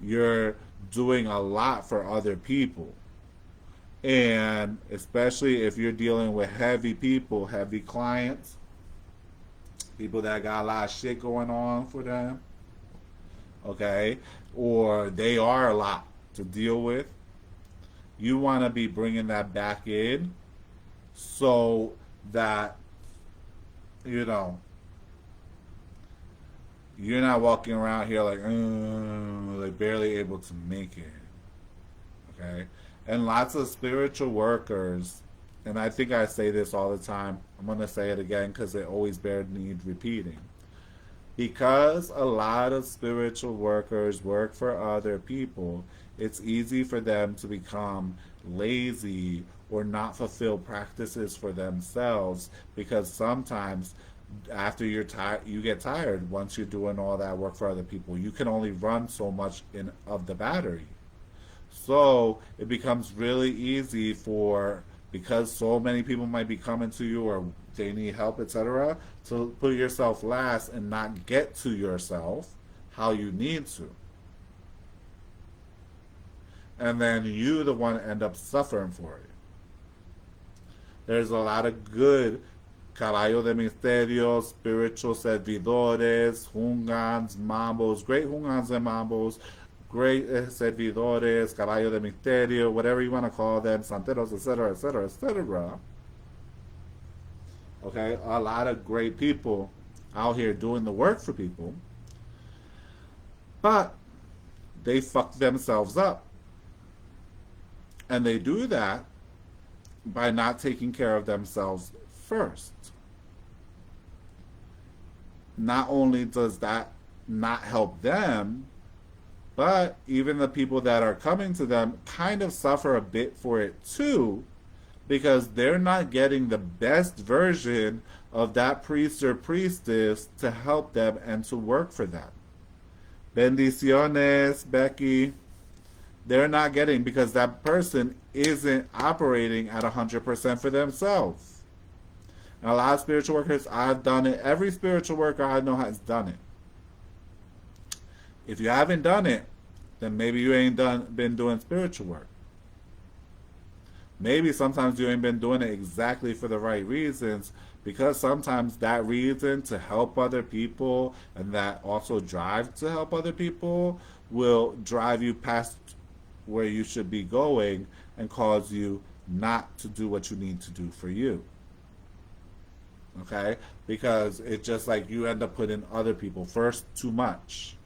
you're doing a lot for other people. And especially if you're dealing with heavy people, heavy clients, people that got a lot of shit going on for them, okay, or they are a lot to deal with, you want to be bringing that back in so that, you know, you're not walking around here like barely able to make it, okay? And lots of spiritual workers, and I think, I say this all the time, I'm going to say it again because it always bears need repeating. Because a lot of spiritual workers work for other people, it's easy for them to become lazy or not fulfill practices for themselves because sometimes after you're tired you get tired once you're doing all that work for other people. You can only run so much in of the battery. So it becomes really easy for, because so many people might be coming to you or they need help, etc., to put yourself last and not get to yourself how you need to. And then you, the one, end up suffering for it. There's a lot of good caballo de misterio, spiritual servidores, jungans, mambos, great jungans and mambos, great servidores, caballo de misterio, whatever you want to call them, santeros, etc., etc., etc. Okay, a lot of great people out here doing the work for people, but they fuck themselves up. And they do that by not taking care of themselves first. Not only does that not help them, but even the people that are coming to them kind of suffer a bit for it too, because they're not getting the best version of that priest or priestess to help them and to work for them. Bendiciones, Becky. They're not getting because that person isn't operating at 100% for themselves. And a lot of spiritual workers, I've done it. Every spiritual worker I know has done it. If you haven't done it, then maybe you ain't been doing spiritual work. Maybe sometimes you ain't been doing it exactly for the right reasons, because sometimes that reason to help other people and that also drive to help other people will drive you past where you should be going and cause you not to do what you need to do for you. Okay? Because it's just like you end up putting other people first too much.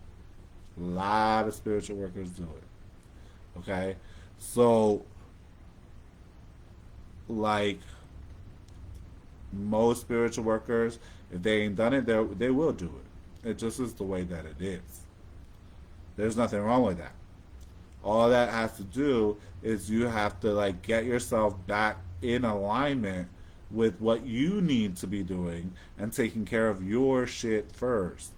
A lot of spiritual workers do it. Okay? So, like most spiritual workers, if they ain't done it, they will do it. It just is the way that it is. There's nothing wrong with that. All that has to do is you have to like get yourself back in alignment with what you need to be doing and taking care of your shit first.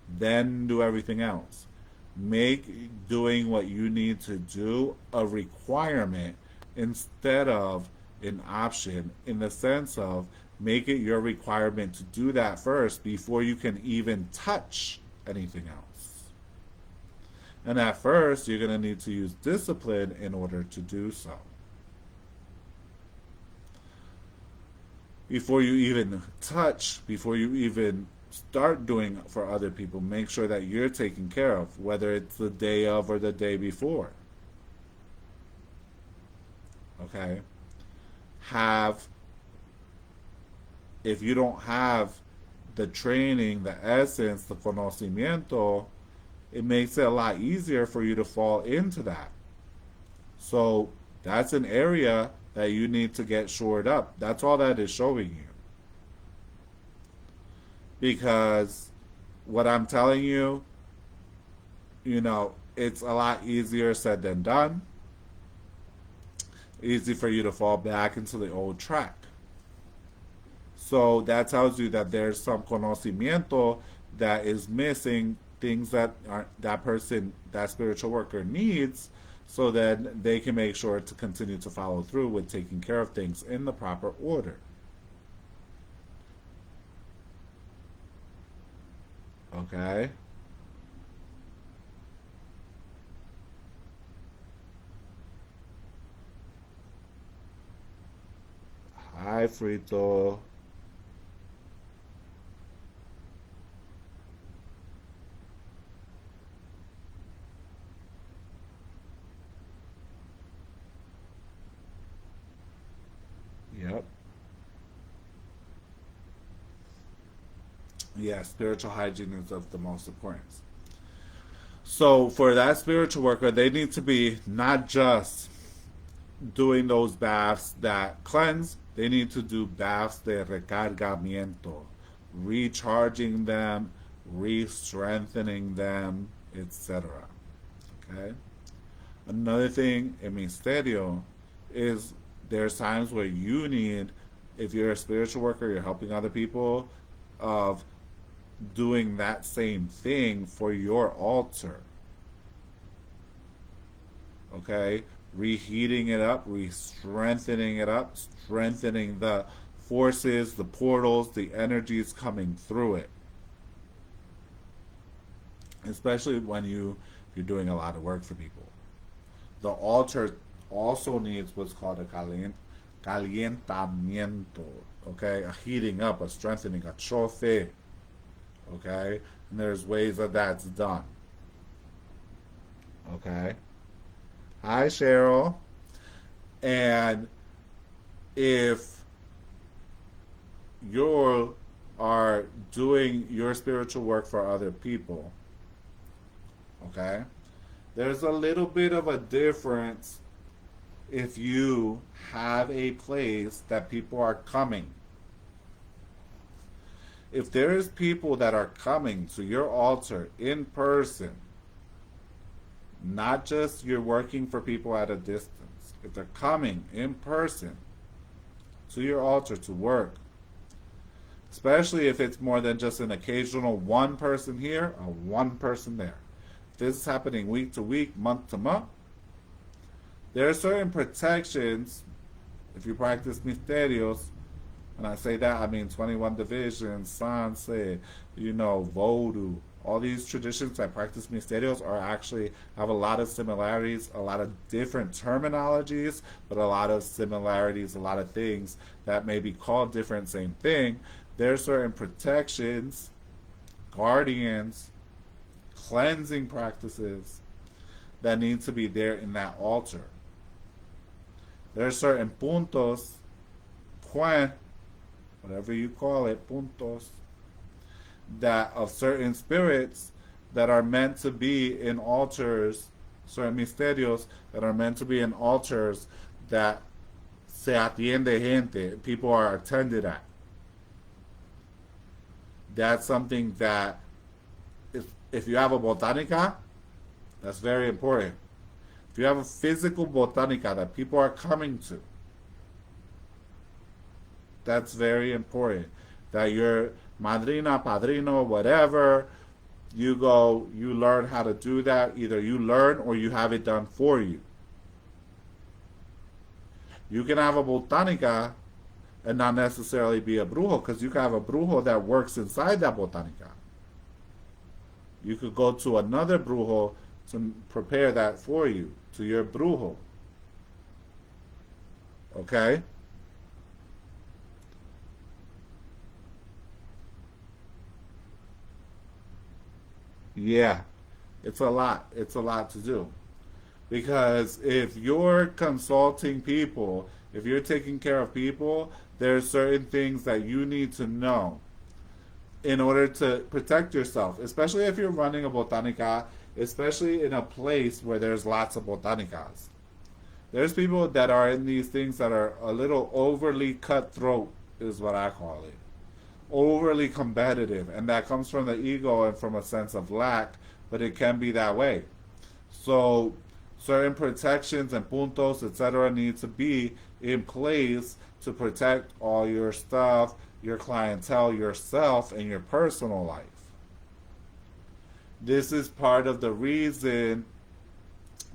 Then do everything else. Make doing what you need to do a requirement instead of an option, in the sense of make it your requirement to do that first before you can even touch anything else. And at first, you're going to need to use discipline in order to do so. Before you even touch, before you even start doing for other people, make sure that you're taken care of, whether it's the day of or the day before. Okay? If you don't have the training, the essence, the conocimiento, it makes it a lot easier for you to fall into that. So that's an area that you need to get shored up. That's all that is showing you. Because what I'm telling you, it's a lot easier said than done. Easy for you to fall back into the old track. So that tells you that there's some conocimiento that is missing, things that that person, that spiritual worker needs, so that they can make sure to continue to follow through with taking care of things in the proper order. Okay? Hi, Frito. Yep. Yeah, spiritual hygiene is of the most importance. So for that spiritual worker, they need to be not just doing those baths that cleanse, they need to do baths de recargamiento, recharging them, re-strengthening them, etc. Okay? Another thing in Misterio is there's times where you need, if you're a spiritual worker, you're helping other people, of doing that same thing for your altar. Okay? Reheating it up, re-strengthening it up, strengthening the forces, the portals, the energies coming through it. Especially when you're doing a lot of work for people. The altar also needs what's called a calientamiento, okay? A heating up, a strengthening, a chofe, okay? And there's ways that that's done, okay? Hi, Cheryl. And if you are doing your spiritual work for other people, okay? There's a little bit of a difference if you have a place that people are coming. If there's people that are coming to your altar in person, not just you're working for people at a distance, if they're coming in person to your altar to work, especially if it's more than just an occasional one person here or one person there. This is happening week to week, month to month. There are certain protections if you practice misterios. When I say that, I mean 21 divisions, sanse, voodoo. All these traditions that practice misterios are actually have a lot of similarities, a lot of different terminologies, but a lot of similarities, a lot of things that may be called different, same thing. There are certain protections, guardians, cleansing practices that need to be there in that altar. There are certain puntos, point, whatever you call it, puntos, that of certain spirits that are meant to be in altars, certain misterios that are meant to be in altars that se atiende gente, people are attended at. That's something that if you have a botanica, that's very important. If you have a physical botanica that people are coming to, that's very important. That your madrina, padrino, whatever, you go, you learn how to do that. Either you learn or you have it done for you. You can have a botanica and not necessarily be a brujo, because you can have a brujo that works inside that botanica. You could go to another brujo to prepare that for you, to your brujo. Okay? Yeah, it's a lot. It's a lot to do. Because if you're consulting people, if you're taking care of people, there's certain things that you need to know in order to protect yourself, especially if you're running a botanica, especially in a place where there's lots of botanicas. There's people that are in these things that are a little overly cutthroat, is what I call it. Overly competitive, and that comes from the ego and from a sense of lack, but it can be that way. So certain protections and puntos, etc., need to be in place to protect all your stuff, your clientele, yourself, and your personal life. This is part of the reason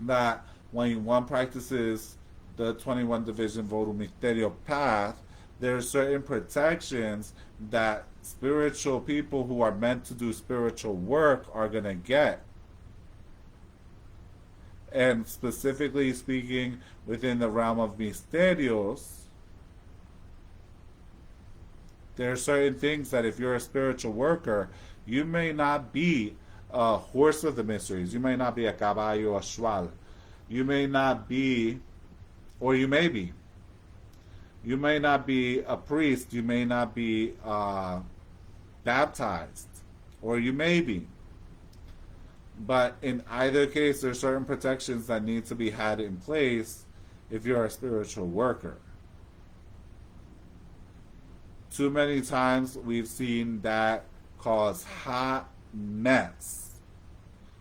that when one practices the 21 division Vodou Misterio path, there are certain protections that spiritual people who are meant to do spiritual work are going to get. And specifically speaking, within the realm of misterios, there are certain things that if you're a spiritual worker, you may not be a horse of the mysteries. You may not be a caballo, a shual. You may not be, or you may be. You may not be a priest. You may not be baptized, or you may be. But in either case, there are certain protections that need to be had in place if you're a spiritual worker. Too many times we've seen that cause hot mess.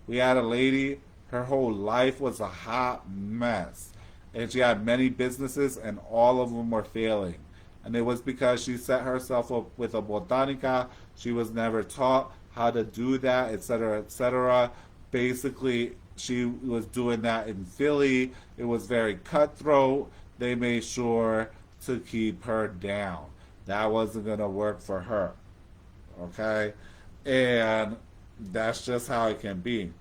We had a lady, her whole life was a hot mess. And she had many businesses, and all of them were failing. And it was because she set herself up with a botanica. She was never taught how to do that, etc., etc. Basically, she was doing that in Philly. It was very cutthroat. They made sure to keep her down. That wasn't going to work for her. Okay? And that's just how it can be.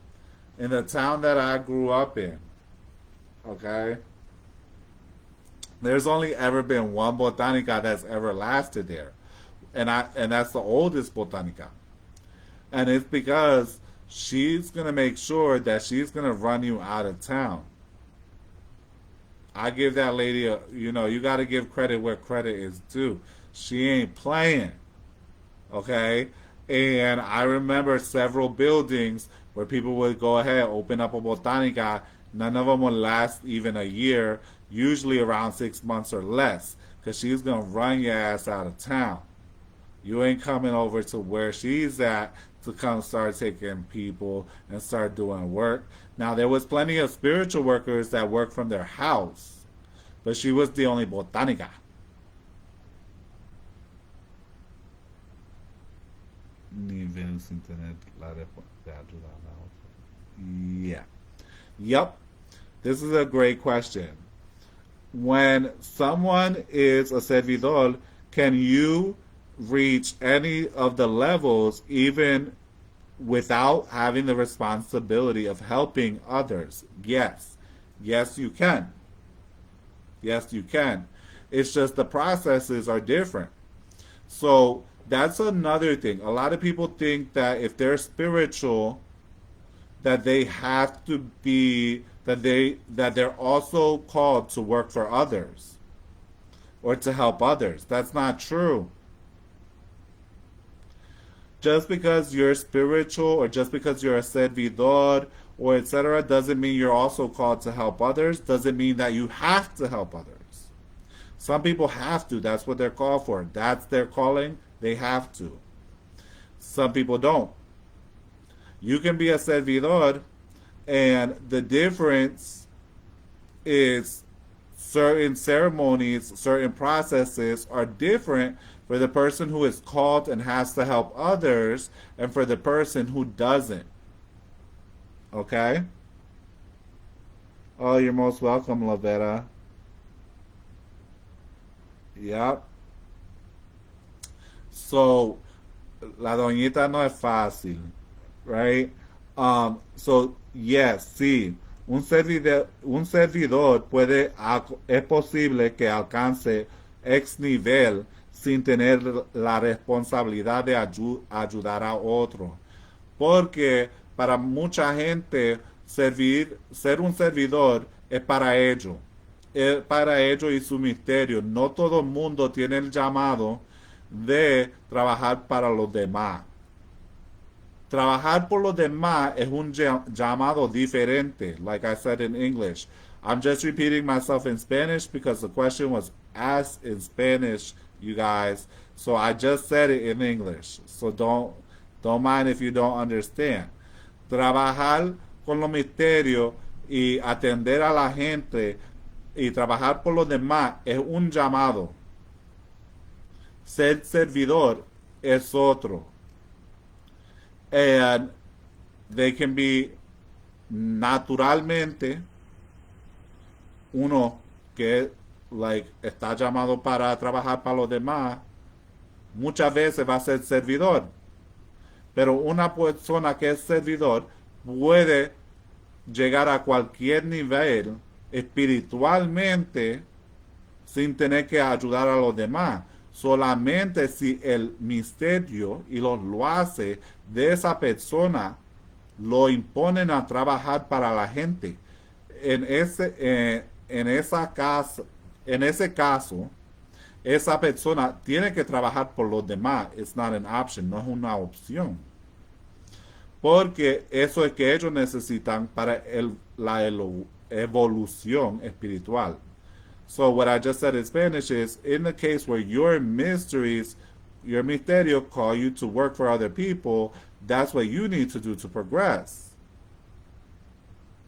In the town that I grew up in, okay, there's only ever been one botanica that's ever lasted there. And that's the oldest botanica. And it's because she's gonna make sure that she's gonna run you out of town. I give that lady you gotta give credit where credit is due. She ain't playing. Okay? And I remember several buildings where people would go ahead, open up a botanica. None of them would last even a year, usually around 6 months or less, because she's going to run your ass out of town. You ain't coming over to where she's at to come start taking people and start doing work. Now, there was plenty of spiritual workers that worked from their house, but she was the only botanica. Nivel sin tener la de ayudar a la otra. Yeah. Yep. This is a great question. When someone is a servidor, can you reach any of the levels even without having the responsibility of helping others? Yes. Yes, you can. Yes, you can. It's just the processes are different. So that's another thing. A lot of people think that if they're spiritual, that they have to be that they're also called to work for others or to help others. That's not true. Just because you're spiritual or just because you're a servidor or etc. doesn't mean you're also called to help others. Doesn't mean that you have to help others. Some people have to. That's what they're called for. That's their calling. They have to. Some people don't. You can be a servidor, and the difference is certain ceremonies, certain processes are different for the person who is called and has to help others and for the person who doesn't. Okay? Oh, you're most welcome, Lavera. Yep. So, la doñita no es fácil, right? So, yes, sí. Un servidor puede, es posible que alcance ex nivel sin tener la responsabilidad de ayudar a otro. Porque para mucha gente, ser un servidor es para ello. Es para ello y su misterio. No todo el mundo tiene el llamado de trabajar para los demás. Trabajar por los demás es un llamado diferente, like I said in English. I'm just repeating myself in Spanish because the question was asked in Spanish, you guys. So I just said it in English. So don't mind if you don't understand. Trabajar con los misterios y atender a la gente y trabajar por los demás es un llamado. Ser servidor es otro. And they can be naturalmente uno que está llamado para trabajar para los demás, muchas veces va a ser servidor. Pero una persona que es servidor puede llegar a cualquier nivel espiritualmente sin tener que ayudar a los demás. Solamente si el misterio y lo hace de esa persona lo imponen a trabajar para la gente. En ese caso, esa persona tiene que trabajar por los demás. It's not an option, no es una opción. Porque eso es que ellos necesitan para la evolución espiritual. So what I just said in Spanish is, in the case where your mysteries, your misterio call you to work for other people, That's what you need to do to progress.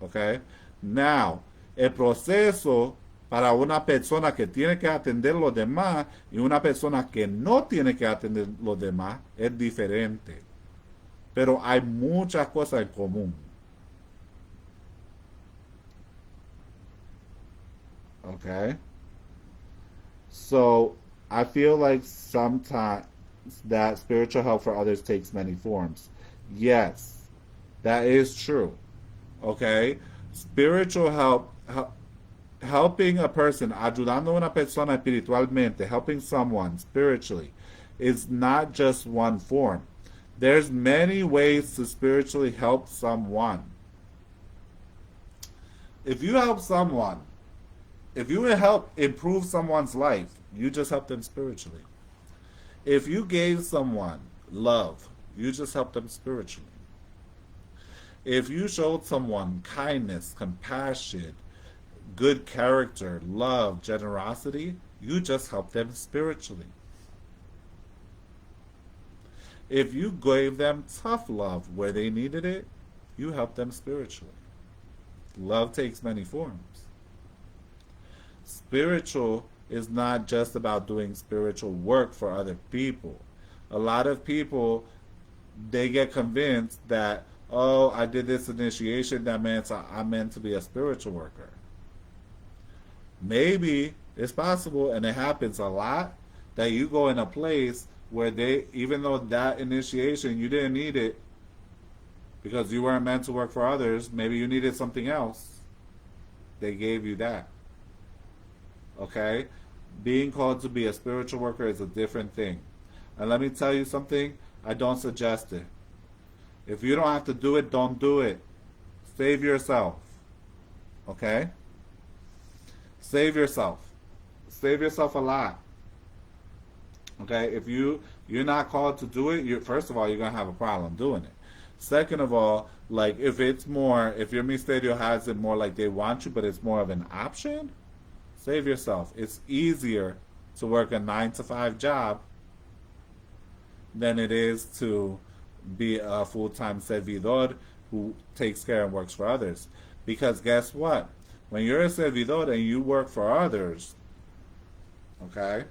Okay? Now, el proceso para una persona que tiene que atender los demás y una persona que no tiene que atender los demás es diferente. Pero hay muchas cosas en común. Okay? So, I feel like sometimes that spiritual help for others takes many forms. Yes, that is true. Okay? Spiritual helping a person, ayudando a una persona espiritualmente, helping someone spiritually, is not just one form. There's many ways to spiritually help someone. If you help someone, if you help improve someone's life, you just help them spiritually. If you gave someone love, you just help them spiritually. If you showed someone kindness, compassion, good character, love, generosity, you just help them spiritually. If you gave them tough love where they needed it, you help them spiritually. Love takes many forms. Spiritual is not just about doing spiritual work for other people. A lot of people, they get convinced that, oh, I did this initiation, that means I'm meant to be a spiritual worker. Maybe it's possible, and it happens a lot, that you go in a place where they, even though that initiation, you didn't need it because you weren't meant to work for others, maybe you needed something else. They gave you that. Okay? Being called to be a spiritual worker is a different thing. And let me tell you something, I don't suggest it. If you don't have to do it, don't do it. Save yourself. Okay? Save yourself. Save yourself a lot. Okay? If you're not called to do it, first of all, you're going to have a problem doing it. Second of all, like if your ministerio has it more like they want you, but it's more of an option, save yourself. It's easier to work a 9 to 5 job than it is to be a full-time servidor who takes care and works for others. Because guess what? When you're a servidor and you work for others, okay,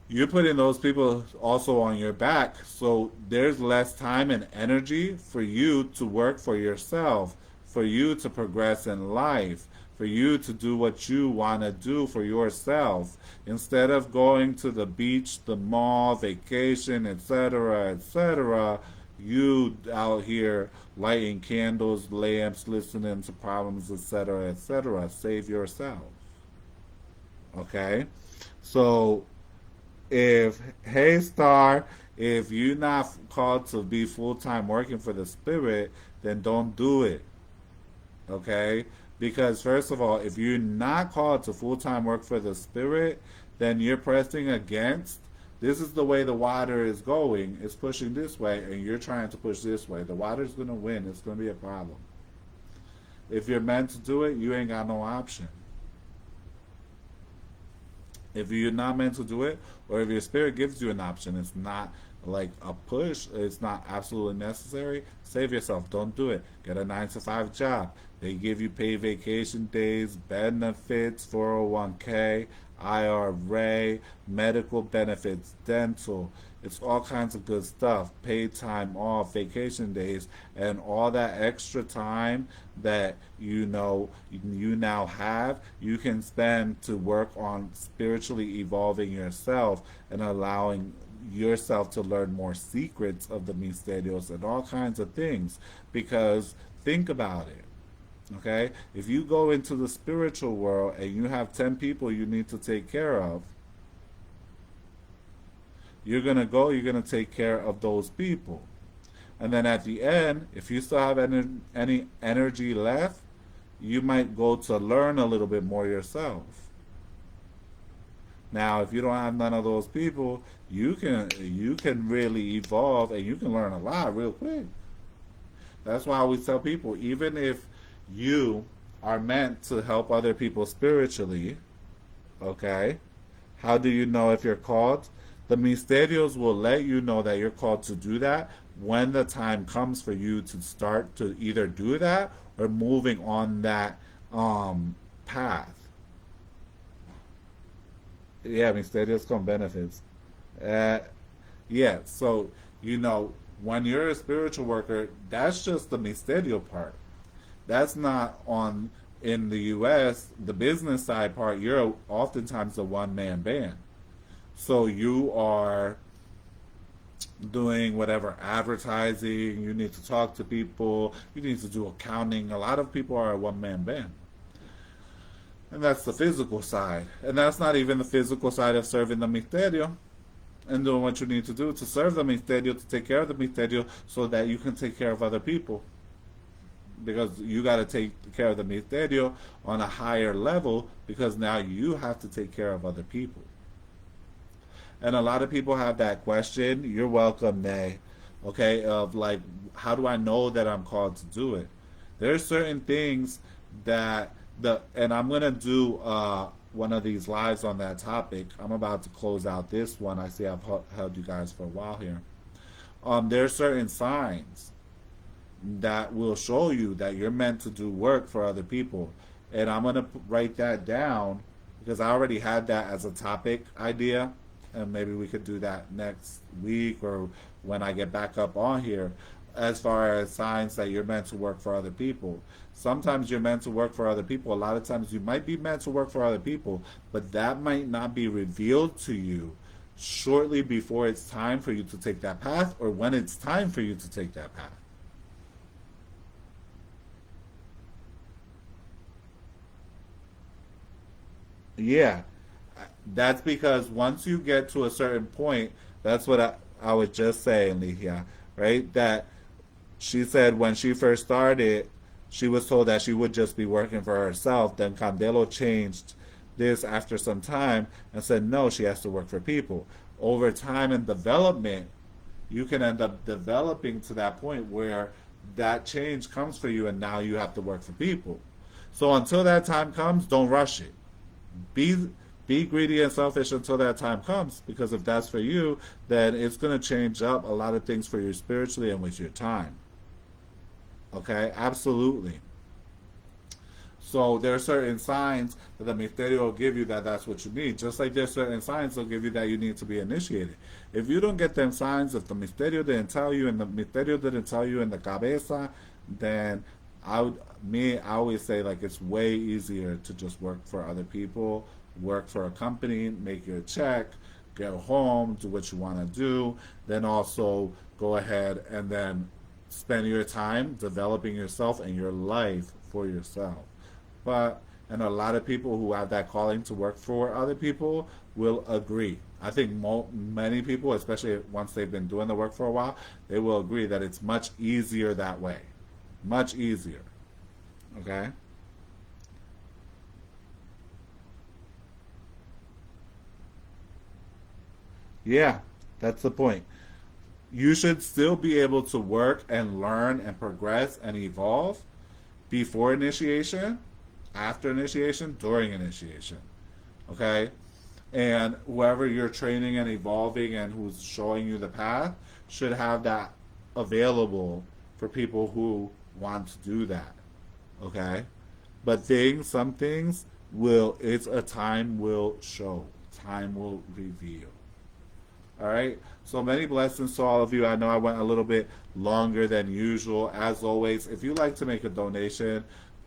you're putting those people also on your back. So there's less time and energy for you to work for yourself, for you to progress in life, for you to do what you want to do for yourself. Instead of going to the beach, the mall, vacation, etc., you out here lighting candles, lamps, listening to problems, etc. Save yourself. Okay? So, hey Star, if you're not called to be full-time working for the Spirit, then don't do it. Okay? Because first of all, if you're not called to full-time work for the Spirit, then you're pressing against. This is the way the water is going. It's pushing this way, and you're trying to push this way. The water's going to win. It's going to be a problem. If you're meant to do it, you ain't got no option. If you're not meant to do it, or if your Spirit gives you an option, it's not like a push, it's not absolutely necessary, save yourself. Don't do it. Get a 9 to 5 job. They give you paid vacation days, benefits, 401k, IRA, medical benefits, dental. It's all kinds of good stuff. Paid time off, vacation days, and all that extra time that you now have, you can spend to work on spiritually evolving yourself and allowing yourself to learn more secrets of the misterios and all kinds of things. Because think about it. Okay? If you go into the spiritual world and you have 10 people you need to take care of, you're going to take care of those people. And then at the end, if you still have any energy left, you might go to learn a little bit more yourself. Now, if you don't have none of those people, you can really evolve and you can learn a lot real quick. That's why I always tell people, even if you are meant to help other people spiritually, okay, how do you know if you're called? The misterios will let you know that you're called to do that when the time comes for you to start to either do that or moving on that path. Yeah, misterios con benefits. Uh, yeah, so you know, when you're a spiritual worker, that's just the misterio part. That's not on in the US, the business side part, you're oftentimes a one man band. So you are doing whatever advertising, you need to talk to people, you need to do accounting. A lot of people are a one man band. And that's the physical side. And that's not even the physical side of serving the misterio and doing what you need to do to serve the misterio, to take care of the misterio, so that you can take care of other people. Because you got to take care of the misterio on a higher level because now you have to take care of other people. And a lot of people have that question. You're welcome, Nay. Okay, of like, how do I know that I'm called to do it? There's certain things that and I'm gonna do one of these lives on that topic. I'm about to close out this one. I see I've held you guys for a while here. There's certain signs that will show you that you're meant to do work for other people. And I'm going to write that down because I already had that as a topic idea. And maybe we could do that next week or when I get back up on here. As far as signs that you're meant to work for other people. Sometimes you're meant to work for other people. A lot of times you might be meant to work for other people, but that might not be revealed to you shortly before it's time for you to take that path or when it's time for you to take that path. Yeah, that's because once you get to a certain point, that's what I was just saying, Lihia, right? That she said when she first started, she was told that she would just be working for herself. Then Candelo changed this after some time and said no, she has to work for people. Over time and development, you can end up developing to that point where that change comes for you and now you have to work for people. So until that time comes, don't rush it. Be be greedy and selfish until that time comes because if that's for you, then it's going to change up a lot of things for you spiritually and with your time. Okay? Absolutely. So there are certain signs that the Misterio will give you that that's what you need. Just like there's certain signs they'll give you that you need to be initiated. If you don't get them signs, if the Misterio didn't tell you and the Misterio didn't tell you in the cabeza, then I always say like it's way easier to just work for other people, work for a company, make your check, go home, do what you want to do, then also go ahead and then spend your time developing yourself and your life for yourself. But and a lot of people who have that calling to work for other people will agree. I think many people, especially once they've been doing the work for a while, they will agree that it's much easier that way. Much easier. Okay? Yeah, that's the point. You should still be able to work and learn and progress and evolve before initiation, after initiation, during initiation. Okay? And whoever you're training and evolving and who's showing you the path should have that available for people who want to do that. Okay? But some things it's a time will show, time will reveal. All right. So many blessings to all of you. I know I went a little bit longer than usual. As always, if you like to make a donation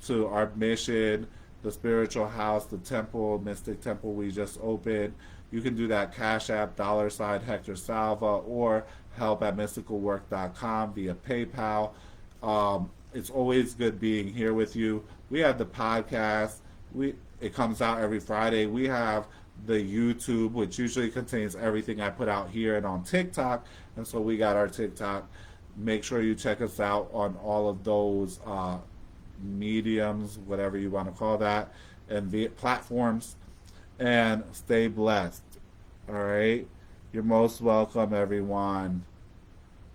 to our mission, the spiritual house, the temple, Mystic Temple we just opened, you can do that Cash App, $ Hector Salva, or help at mysticalwork.com via PayPal. It's always good being here with you. We have the podcast. It comes out every Friday. We have the YouTube, which usually contains everything I put out here and on TikTok. And so we got our TikTok. Make sure you check us out on all of those mediums, whatever you want to call that, and the platforms. And stay blessed. All right. You're most welcome, everyone.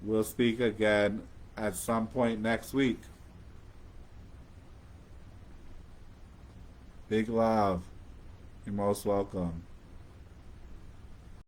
We'll speak again at some point next week. Big love. You're most welcome.